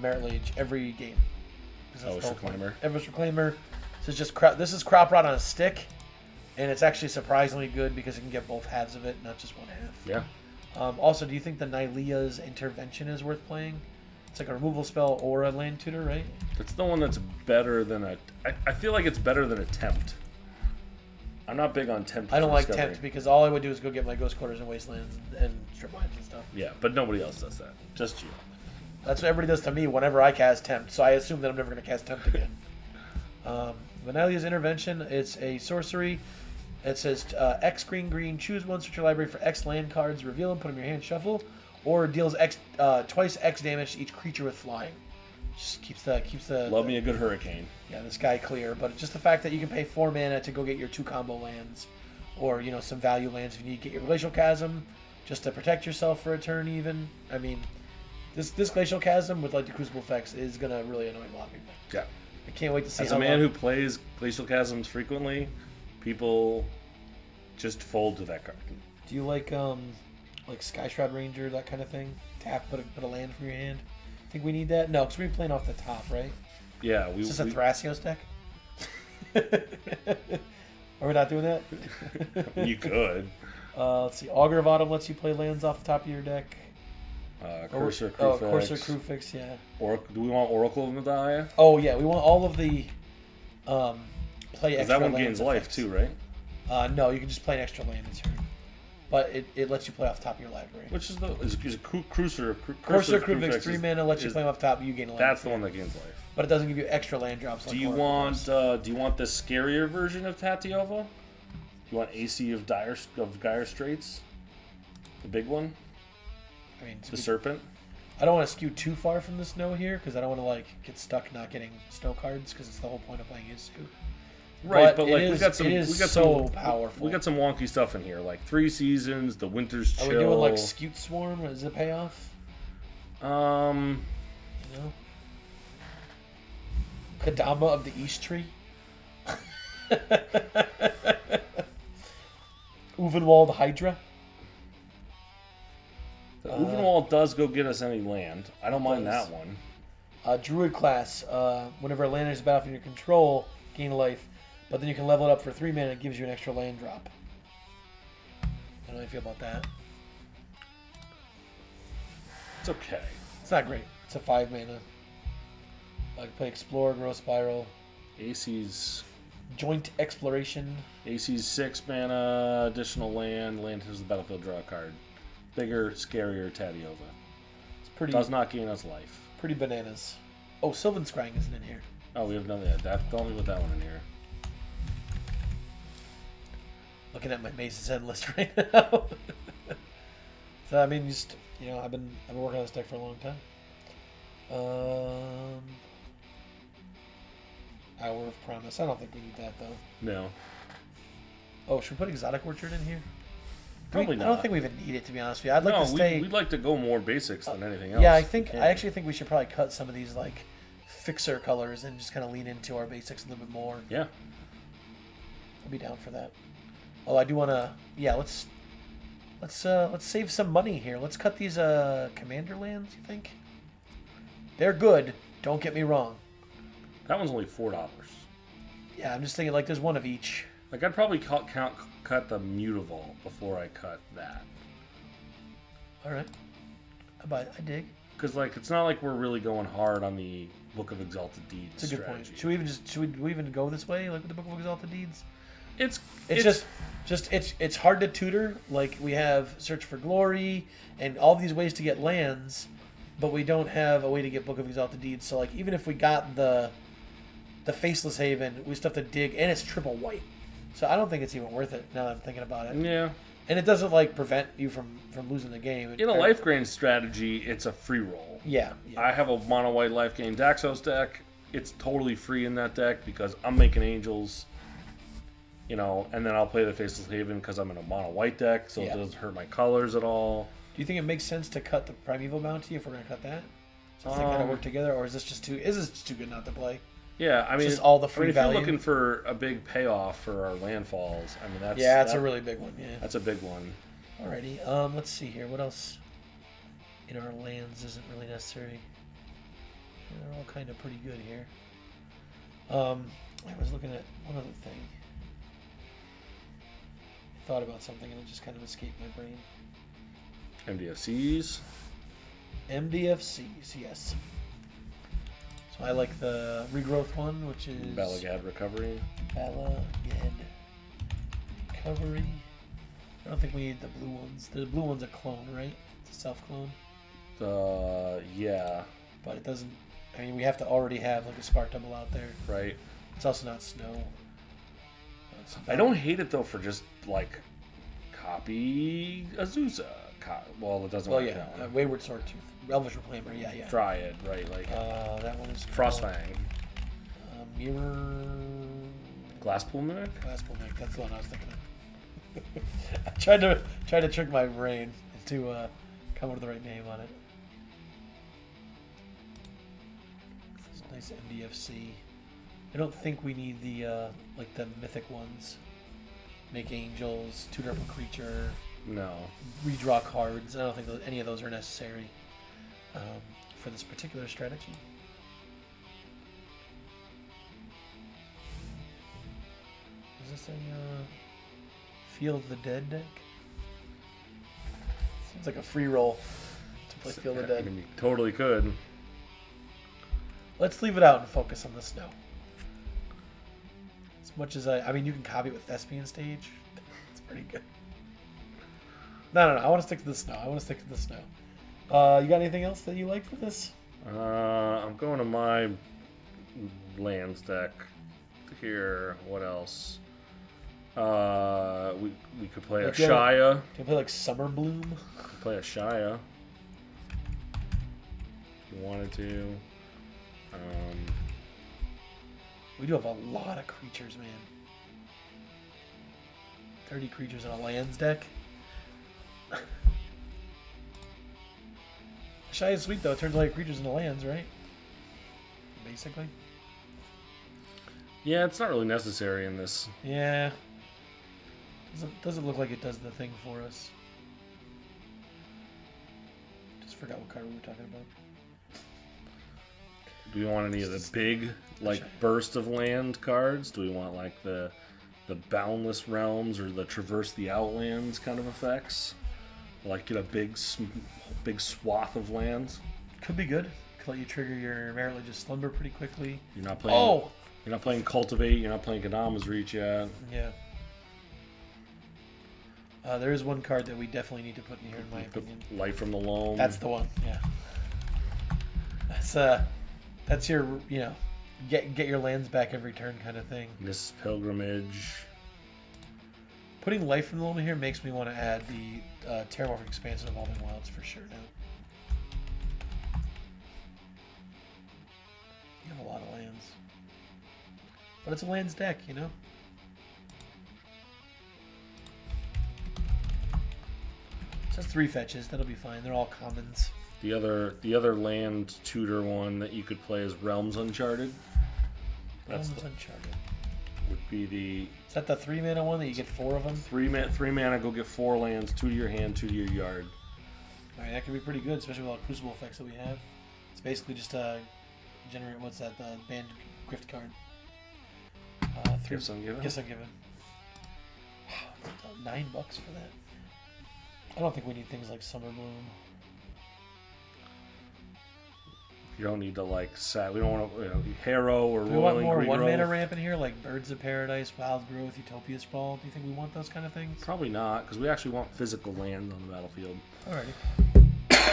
Merit Lage every game. Reclaimer. Everest Reclaimer. This is Crop Rot on a stick, and it's actually surprisingly good because it can get both halves of it, not just one half. Yeah. Also, do you think the Nylea's Intervention is worth playing? It's like a removal spell or a land tutor, right? It's the one that's better than a... I feel like it's better than a Tempt. I'm not big on Tempt. I don't like Tempt because all I would do is go get my Ghost Quarters and Wastelands and Strip Mines and stuff. Yeah, but nobody else does that. Just you. That's what everybody does to me whenever I cast Tempt, so I assume that I'm never going to cast Tempt again. Nylea's Intervention, it's a sorcery. It says X green green, choose one, search your library for X land cards, reveal them, put them in your hand, shuffle, or deals twice X damage to each creature with flying. Just keeps the Love me a good hurricane. Yeah, this guy clear, but just the fact that you can pay 4 mana to go get your 2 combo lands, or some value lands if you need to get your Glacial Chasm, just to protect yourself for a turn even. I mean, this Glacial Chasm with like the Crucible effects is gonna really annoy a lot of people. Yeah. I can't wait to see. As a man who plays Glacial Chasms frequently, people just fold to that card. Do you like Sky Shroud Ranger, that kind of thing? Tap, put a land from your hand. Think we need that? No, because we're playing off the top, right? Yeah, Is this a Thrasios deck? Are we not doing that? You could. Let's see. Augur of Autumn lets you play lands off the top of your deck. Cursor Crufix. Cursor Crufix, yeah. Do we want Oracle of Nadalia? Oh yeah, we want all of the play extra. That one lands gains life effects. too, right? No, you can just play an extra land in turn, but it lets you play off the top of your library. Which is Cursor Crufix 3 mana lets you play off top. You gain a land. That's the one that gains life. But it doesn't give you extra land drops. Do you want the scarier version of Tatiova? You want AC of Dire Straits? The big one? I mean, the serpent? I don't want to skew too far from the snow here because I don't want to get stuck not getting snow cards because it's the whole point of playing Isu. Right, but like we got so powerful. We got some wonky stuff in here, like 3 Seasons, the Winter's Chill. Are we doing like Scute Swarm? Is it payoff? Kadama of the East Tree. Uvenwald Hydra. The Uvenwald does go get us any land. I don't mind that one. Druid class. Whenever a land is battle from your control, gain life. But then you can level it up for 3 mana. It gives you an extra land drop. I don't know how you feel about that. It's okay. It's not great. It's a 5 mana. I can play Explore, Growth Spiral. AC's Joint Exploration. AC's 6 mana, additional land. Land enters the battlefield, draw a card. Bigger, scarier Tatiova. It's pretty. Does not gain us life. Pretty bananas. Oh, Sylvan Scrying isn't in here. Oh, we have none of that. Don't leave with that one in here. Looking at my Maze's End list right now. So I mean, I've been working on this deck for a long time. Hour of Promise. I don't think we need that though. No. Oh, should we put Exotic Orchard in here? Probably not. I don't think we even need it, to be honest with you. I'd like to stay. We'd like to go more basics than anything else. Yeah, I actually think we should probably cut some of these like fixer colors and just kind of lean into our basics a little bit more. Yeah. I'll be down for that. Oh, I do want to. Yeah, let's save some money here. Let's cut these commander lands. You think? They're good. Don't get me wrong. That one's only $4. Yeah, I'm just thinking like there's one of each. Like I'd probably cut the Mutavault before I cut that. All right. I dig. Because like it's not like we're really going hard on the Book of Exalted Deeds. It's a good point. Should we even go this way, like with the Book of Exalted Deeds? It's hard to tutor. Like we have Search for Glory and all these ways to get lands, but we don't have a way to get Book of Exalted Deeds. So like even if we got the Faceless Haven, we still have to dig, and it's triple white. So I don't think it's even worth it now that I'm thinking about it. Yeah. And it doesn't like prevent you from losing the game. In a life gain strategy, it's a free roll. Yeah. I have a mono white life gain Daxos deck. It's totally free in that deck because I'm making angels. And then I'll play the Faceless Haven because I'm in a mono white deck, so it doesn't hurt my colors at all. Do you think it makes sense to cut the Primeval Bounty if we're gonna cut that? Since they kind of work together, or is this just too good not to play? Yeah, I mean, just all the free if value. you're looking for a big payoff for our landfalls, I mean that's a really big one. Yeah, that's a big one. Alrighty, let's see here. What else in our lands isn't really necessary? They're all kind of pretty good here. I was looking at one other thing. Thought about something and it just kind of escaped my brain. MDFCs. MDFCs, yes. So I like the regrowth one, which is Balagad Recovery. Balagad Recovery. I don't think we need the blue ones. The blue one's a clone, right? It's a self-clone. Yeah. But it doesn't... I mean, we have to already have like a spark double out there. Right. It's also not snow. I don't hate it though for just like copy Azusa. Well, it doesn't. Well, yeah, Wayward Swordtooth, Elvish Reclaimer, yeah. Dryad, right? Like that one is Frostfang. Mirror. Glasspool Mimic. Glasspool Mimic. That's the one I was thinking of. I tried to trick my brain to come up with the right name on it. This is nice MDFC. I don't think we need the like the mythic ones. Make angels, tutor up a creature. No. Redraw cards. I don't think any of those are necessary for this particular strategy. Is this a Field of the Dead deck? Seems like a free roll to play Field of the Dead. I mean, you totally could. Let's leave it out and focus on the snow. As much as I mean, you can copy it with Thespian Stage. It's pretty good. No. I want to stick to the snow. You got anything else that you like for this? I'm going to my lands deck here. What else? We could play a Shia. Can you play like Summer Bloom? Play a Shia. If you wanted to. We do have a lot of creatures, man. 30 creatures in a lands deck. Shia is sweet though. It turns all your creatures into lands, right? Basically. Yeah, it's not really necessary in this. Yeah. Doesn't look like it does the thing for us. Just forgot what card we were talking about. Do we want any of the big, like, burst of land cards? Do we want, like, the Boundless Realms or the Traverse the Outlands kind of effects? Like, get a big swath of lands? Could be good. Could let you trigger your Merit Just Slumber pretty quickly. You're not playing... Oh! You're not playing Cultivate. You're not playing Kadama's Reach yet. Yeah. There is one card that we definitely need to put in here, in my opinion. Light from the Loam. That's the one, yeah. That's your, get your lands back every turn kind of thing. This Pilgrimage. Putting Life from the Loam in here makes me want to add the Terramorphic Expanse and Evolving Wilds for sure now. You have a lot of lands. But it's a lands deck, Just 3 fetches, that'll be fine. They're all commons. The other land tutor one that you could play is Realms Uncharted. Realms Uncharted. Would be the... Is that the 3-mana one that you get 4 of them? 3 mana, go get 4 lands, 2 to your hand, 2 to your yard. Alright, that could be pretty good, especially with all the Crucible effects that we have. It's basically just generate, what's that, the banned Grift card. Gifts Ungiven? Gifts Ungiven. $9 for that. I don't think we need things like Summer Bloom. You don't need to we don't want to Harrow or Do we want more 1-mana ramp in here, like Birds of Paradise, Wild Growth, Utopia Sprawl? Do you think we want those kind of things? Probably not, because we actually want physical land on the battlefield. Alrighty.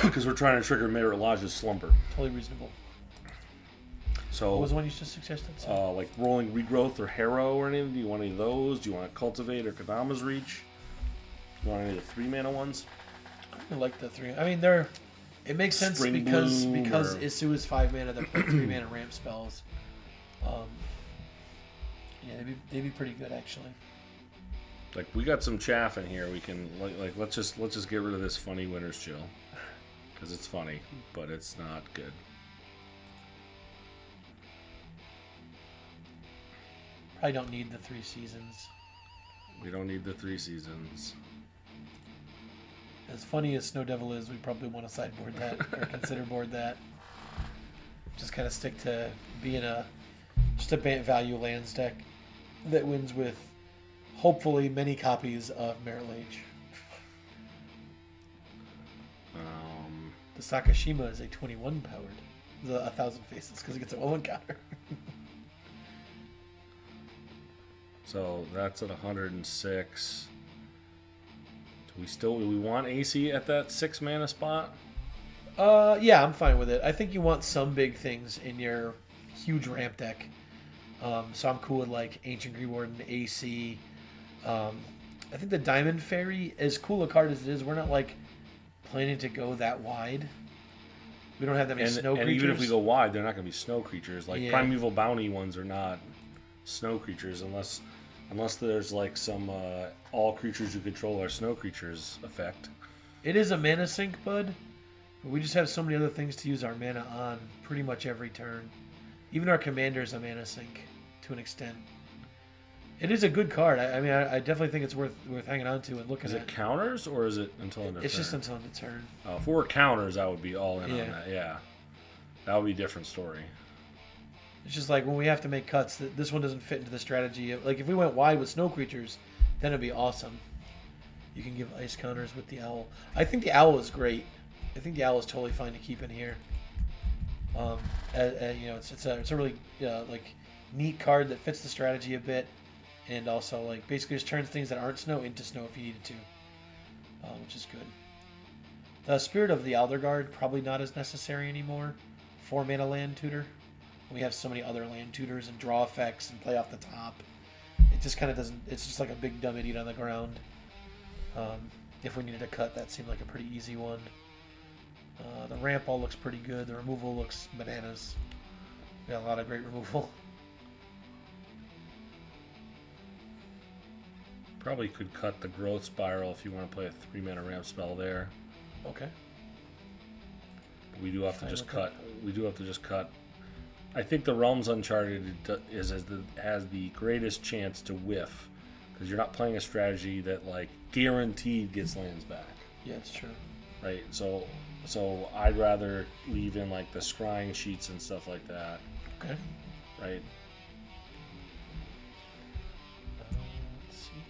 Because we're trying to trigger Merit Slumber. Totally reasonable. So what was the one you just suggested? Like Rolling Regrowth or Harrow or anything? Do you want any of those? Do you want Cultivate or Kadama's Reach? Do you want any of the 3-mana ones? I like the 3. I mean, it makes sense Spring because Bloom Isu is 5 mana. They're playing 3-mana ramp spells. Yeah, they'd be pretty good actually. Like we got some chaff in here. We can let's just get rid of this funny Winter's Chill because it's funny, but it's not good. I don't need the 3 seasons. We don't need the 3 seasons. As funny as Snow Devil is, we probably want to sideboard that or consider board that. Just kind of stick to being just a value lands deck that wins with hopefully many copies of Merit Lage. The Sakashima is a 21 powered. The 1,000 faces because it gets a 1 counter. So that's at 106. Do we want AC at that 6 mana spot? Yeah, I'm fine with it. I think you want some big things in your huge ramp deck. So I'm cool with like Ancient Green Warden, AC. I think the Diamond Fairy, as cool a card as it is, we're not like planning to go that wide. We don't have that many snow creatures. And even if we go wide, they're not going to be snow creatures. Like Primeval Bounty ones are not snow creatures unless there's like some all creatures you control are snow creatures effect. It is a mana sink, bud. But we just have so many other things to use our mana on pretty much every turn. Even our commander is a mana sink to an extent. It is a good card. I mean, I definitely think it's worth hanging on to and looking at. Is it counters or is it until end of turn? It's just until end of turn. Oh, if we were counters, I would be all in on that. Yeah, that would be a different story. It's just like when we have to make cuts, this one doesn't fit into the strategy. Like if we went wide with snow creatures, then it'd be awesome. You can give ice counters with the owl. I think the owl is great. I think the owl is totally fine to keep in here. You know, it's a really like neat card that fits the strategy a bit, and also like basically just turns things that aren't snow into snow if you needed to, which is good. The Spirit of the Aldergard probably not as necessary anymore. 4 mana land tutor. We have so many other land tutors and draw effects and play off the top. It just kind of doesn't. It's just like a big dumb idiot on the ground. If we needed a cut, that seemed like a pretty easy one. The ramp all looks pretty good. The removal looks bananas. We got a lot of great removal. Probably could cut the Growth Spiral if you want to play a 3 mana ramp spell there. Okay. But we do have to just cut. We do have to just cut. I think the Realms Uncharted has the greatest chance to whiff because you're not playing a strategy that like guaranteed gets lands back. Yeah, it's true. Right. So I'd rather leave in like the scrying sheets and stuff like that. Okay. Right. Let's see.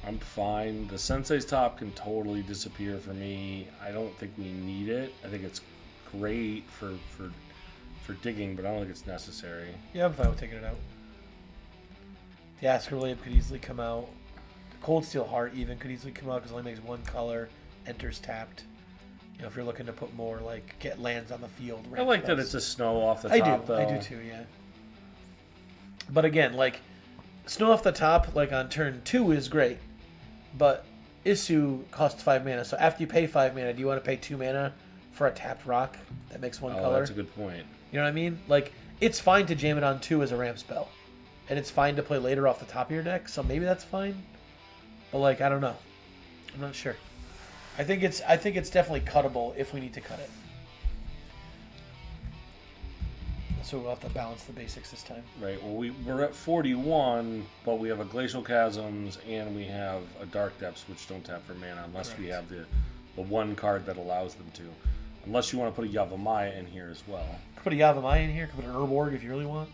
I'm fine. The Sensei's Top can totally disappear for me. I don't think we need it. I think it's great for digging, but I don't think it's necessary. Yeah, I'm fine with taking it out. The Astrolabe could easily come out. The Cold Steel Heart even could easily come out because it only makes 1 color, enters tapped. You know, if you're looking to put more, like, get lands on the field. I like that it's a snow off the top, though. I do too, yeah. But again, like, snow off the top, like, on turn 2 is great. But Isu costs 5 mana, so after you pay 5 mana, do you want to pay 2 mana for a tapped rock that makes 1 color? That's a good point. You know what I mean? Like, it's fine to jam it on 2 as a ramp spell. And it's fine to play later off the top of your deck, so maybe that's fine. But, like, I don't know. I'm not sure. I think it's definitely cuttable if we need to cut it. So we'll have to balance the basics this time. Right. Well, we're at 41, but we have a Glacial Chasms and we have a Dark Depths, which don't tap for mana unless we have the 1 card that allows them to. Unless you want to put a Yavimaya in here as well. Could put a Yavimaya in here. Could put an Urborg if you really want.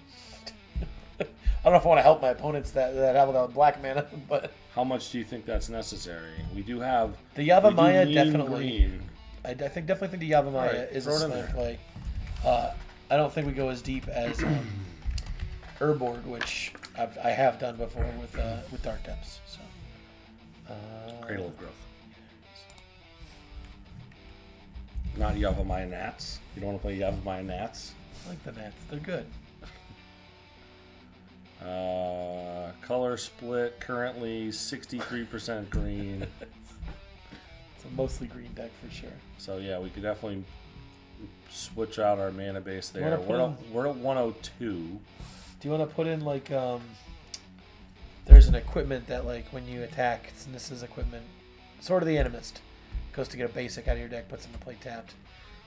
I don't know if I want to help my opponents that have without black mana, but how much do you think that's necessary? We do have the Yavimaya definitely. Green. I definitely think the Yavimaya is a slam play. I don't think we go as deep as Urborg, which I have done before with Dark Depths. So Cradle of Growth. Not Yavimaya Nats. You don't want to play Yavimaya Nats? I like the Nats. They're good. Color split currently 63% green. It's a mostly green deck for sure. So yeah, we could definitely switch out our mana base there. We're at 102. Do you want to put in like there's an equipment that like when you attack, and this is equipment, Sword of the Animist, goes to get a basic out of your deck, puts into play tapped.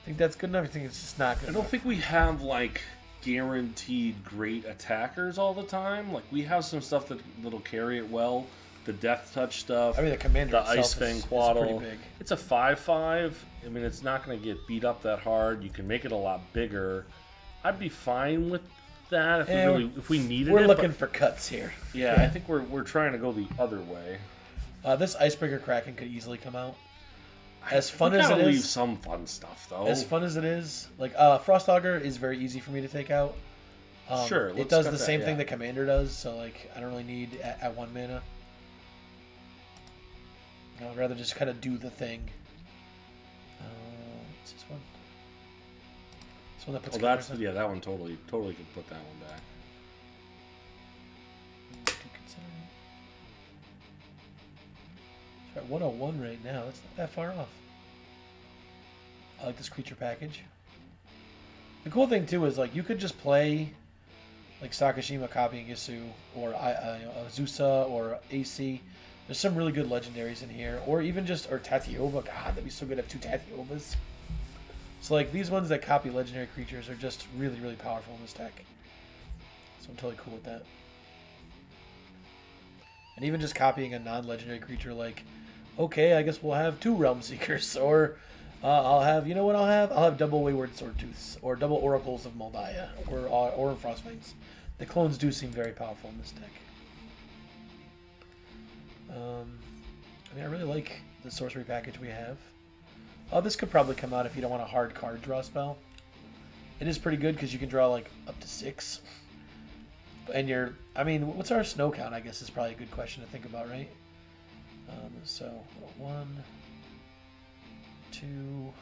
Think that's good enough? I think it's just not good I enough. don't think we have like guaranteed great attackers all the time. Like we have some stuff that'll carry it well. The Death Touch stuff. I mean, the commander the itself Ice Fang is Quaddle. pretty big. It's a 5/5. I mean, it's not going to get beat up that hard. You can make it a lot bigger. I'd be fine with that if we needed it. We're looking for cuts here. Yeah, I think we're trying to go the other way. This Icebreaker Kraken could easily come out. As fun We as gotta it leave is, some fun stuff though. as fun as it is, like Frost Augur is very easy for me to take out. Sure, it let's does cut the that, same yeah. thing the commander does, so like I don't really need at 1 mana. I'd rather just kind of do the thing. What's this one? This one that puts. Yeah, that one totally could put that one back. It's at 101 right now. That's not that far off. I like this creature package. The cool thing too is like you could just play like Sakashima copying Isu or Azusa or AC. There's some really good legendaries in here, or even just Tatiova. God, that'd be so good to have 2 Tatiovas. So like these ones that copy legendary creatures are just really powerful in this deck. So I'm totally cool with that. And even just copying a non-legendary creature, like, okay, I guess we'll have 2 Realm Seekers, or I'll have, you know what I'll have? I'll have double Wayward Swordtooths, or double Oracles of Moldiah, or Frostfangs. The clones do seem very powerful in this deck. I mean, I really like the sorcery package we have. This could probably come out if you don't want a hard card draw spell. It is pretty good because you can draw like up to 6. And I mean, what's our snow count? I guess is probably a good question to think about, right? So 1, 2,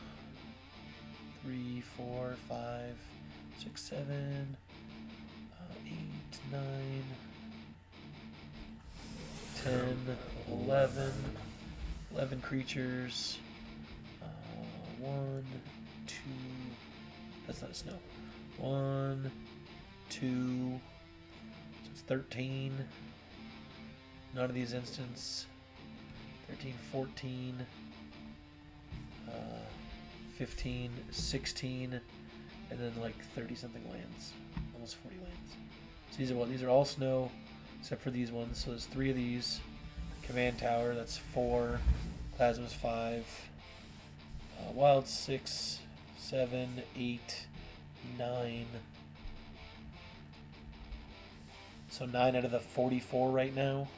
3, 4, 5, 6, 7, 8, 9, 10, 11 creatures. 1, 2. That's not a snow. 1, 2. So it's 13. None of these instants. 13, 14. 15, 16, and then like 30 something lands. Almost 40 lands. So these are all snow, except for these ones. So there's 3 of these. Command Tower, that's 4. Plasma's 5. Wild 6, 7, 8, 9. So 9 out of the 44 right now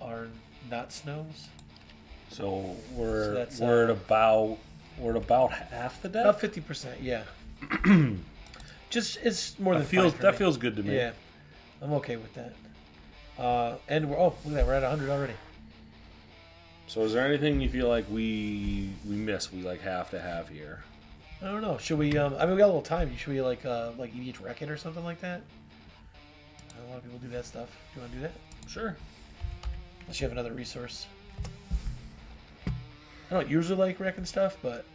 are not snows. So we're at about half the deck. About 50%, yeah. Just it's more than that feels good to me. Yeah, I'm okay with that. And look at that, we're at 100 already. So is there anything you feel like we miss? We like have to have here. I don't know. Should we? I mean, we got a little time. Should we like EDH Wreck-It or something like that? A lot of people do that stuff. Do you want to do that? Sure. Unless you have another resource. I don't usually like wrecking stuff, but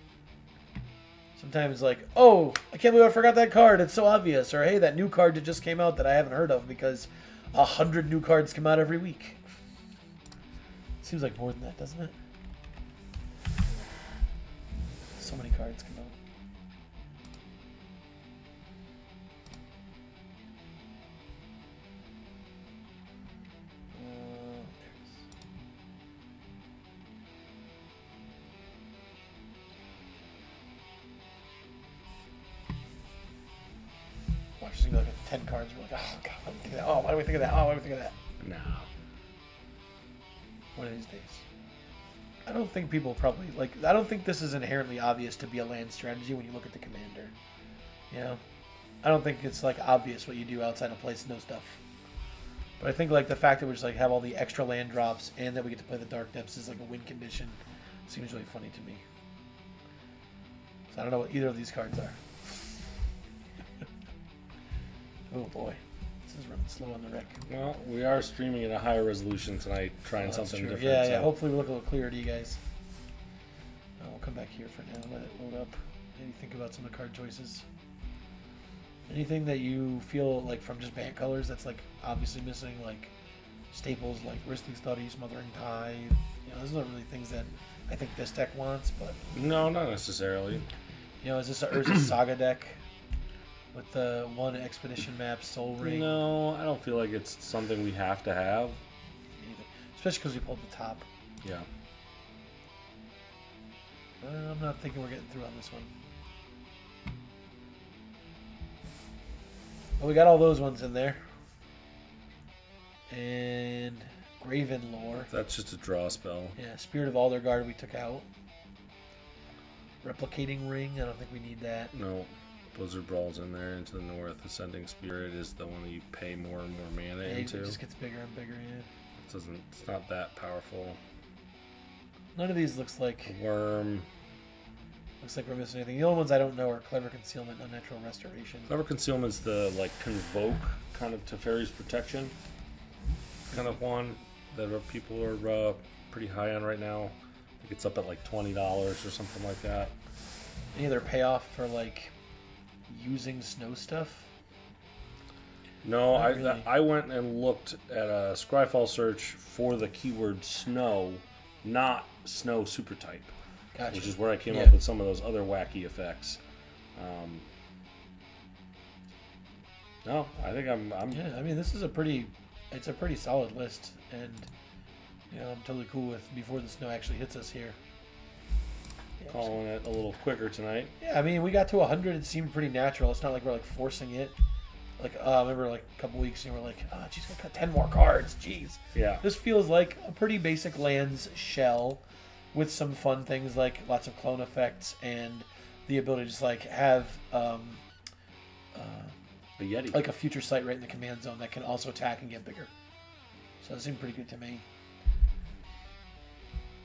sometimes like, oh, I can't believe I forgot that card. It's so obvious. Or hey, that new card that just came out that I haven't heard of because 100 new cards come out every week. Seems like more than that, doesn't it? So many cards come out. Watch, there's gonna be like 10 cards. We're like, oh god, why do we think of that? Oh, why do we think of that? Oh, why do we think of that? Nah. One of these days. I don't think people probably like. I don't think this is inherently obvious to be a land strategy when you look at the commander. You know, I don't think it's like obvious what you do outside of play snow stuff. But I think like the fact that we just like have all the extra land drops and that we get to play the Dark Depths is like a win condition seems really funny to me. So I don't know what either of these cards are. Oh boy. This is running slow on the rec. Well, we are streaming at a higher resolution tonight, trying something true. different. Yeah, so. yeah. Hopefully we look a little clearer to you guys. We'll come back here for now. Let it load up. Maybe think about some of the card choices. Anything that you feel like from just band colors that's like obviously missing, like staples like Risking Studies, Mothering Tithe. You know, those are not really things that I think this deck wants, but No, not necessarily. You know, is this a Urza Saga deck with the one expedition map, Soul Ring? No, I don't feel like it's something we have to have. Either. Especially because we pulled the top. Yeah. I'm not thinking we're getting through on this one. Well, we got all those ones in there. And Graven Lore. That's just a draw spell. Yeah, Spirit of Aldergard we took out. Replicating Ring, I don't think we need that. No. Blizzard Brawl's in there into the north. Ascending Spirit is the one that you pay more and more mana into. It just gets bigger and bigger, yeah. It's not that powerful. None of these looks like Worm. Looks like we're missing anything. The only ones I don't know are Clever Concealment, Unnatural Restoration. Clever Concealment's the like Convoke kind of Teferi's Protection kind of one that people are pretty high on right now. I think it's up at like $20 or something like that. Any other payoff for like using snow stuff? No, really. I went and looked at a Scryfall search for the keyword snow, not snow super type. Gotcha. Which is where I came up with some of those other wacky effects. No, I think I'm. Yeah, I mean, this is a pretty solid list, and you know, I'm totally cool with before the snow actually hits us here. Yeah, calling it a little quicker tonight. Yeah, I mean, we got to 100. It seemed pretty natural. It's not like we're like forcing it. Like, I remember like a couple weeks and we're like, oh, geez, gonna cut 10 more cards. Jeez. Yeah. This feels like a pretty basic lands shell with some fun things like lots of clone effects and the ability to just like have a Yeti, like a future sight right in the command zone that can also attack and get bigger. So it seemed pretty good to me.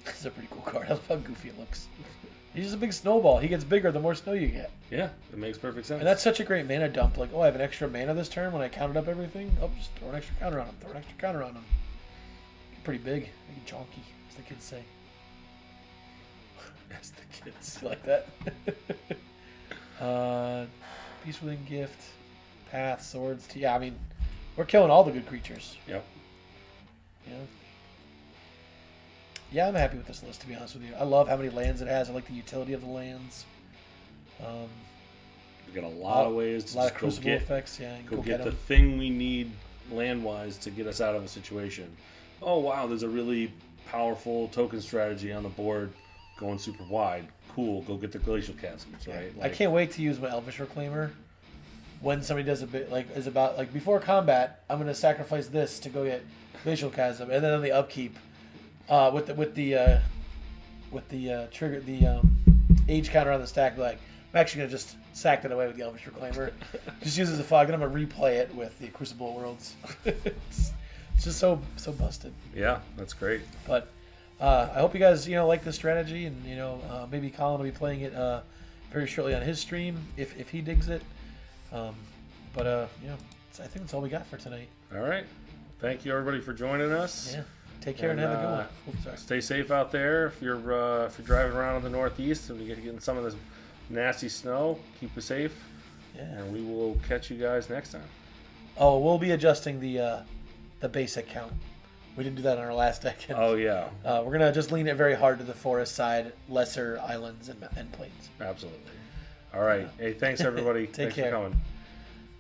This is a pretty cool card. I love how goofy it looks. He's just a big snowball. He gets bigger the more snow you get. Yeah, it makes perfect sense. And that's such a great mana dump. Like, oh, I have an extra mana this turn when I counted up everything. Oh, just throw an extra counter on him. Throw an extra counter on him. Get pretty big. Make it chonky, as the kids say. As the kids. You like that? Peace Within Gift, Path, Swords. Yeah, I mean, we're killing all the good creatures. Yep. You know? Yeah, I'm happy with this list, to be honest with you. I love how many lands it has. I like the utility of the lands. We've got a lot of ways to a lot just of crucible effects. Yeah, go get the thing we need land-wise to get us out of a situation. Oh, wow, there's a really powerful token strategy on the board going super wide. Cool, go get the Glacial Chasms, right? I can't wait to use my Elvish Reclaimer when somebody does a bit, like, is about, like, before combat, I'm going to sacrifice this to go get Glacial Chasm, and then on the upkeep, with the trigger, the age counter on the stack, like, I'm actually going to just sack that away with the Elvish Reclaimer. Just use it as a fog, and I'm going to replay it with the Crucible Worlds. It's just so busted. Yeah, that's great. But I hope you guys, like this strategy, and maybe Colin will be playing it very shortly on his stream if he digs it. I think that's all we got for tonight. All right, thank you everybody for joining us. Yeah, take care and have a good one. Stay safe out there. If you're driving around in the Northeast and you're getting some of this nasty snow, keep it safe. Yeah, and we will catch you guys next time. Oh, we'll be adjusting the basic count. We didn't do that on our last deck. Oh, yeah. We're going to just lean it very hard to the forest side, lesser islands and plains. Absolutely. All right. Hey, thanks, everybody. Take care. For coming.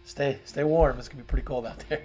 Stay warm. It's going to be pretty cold out there.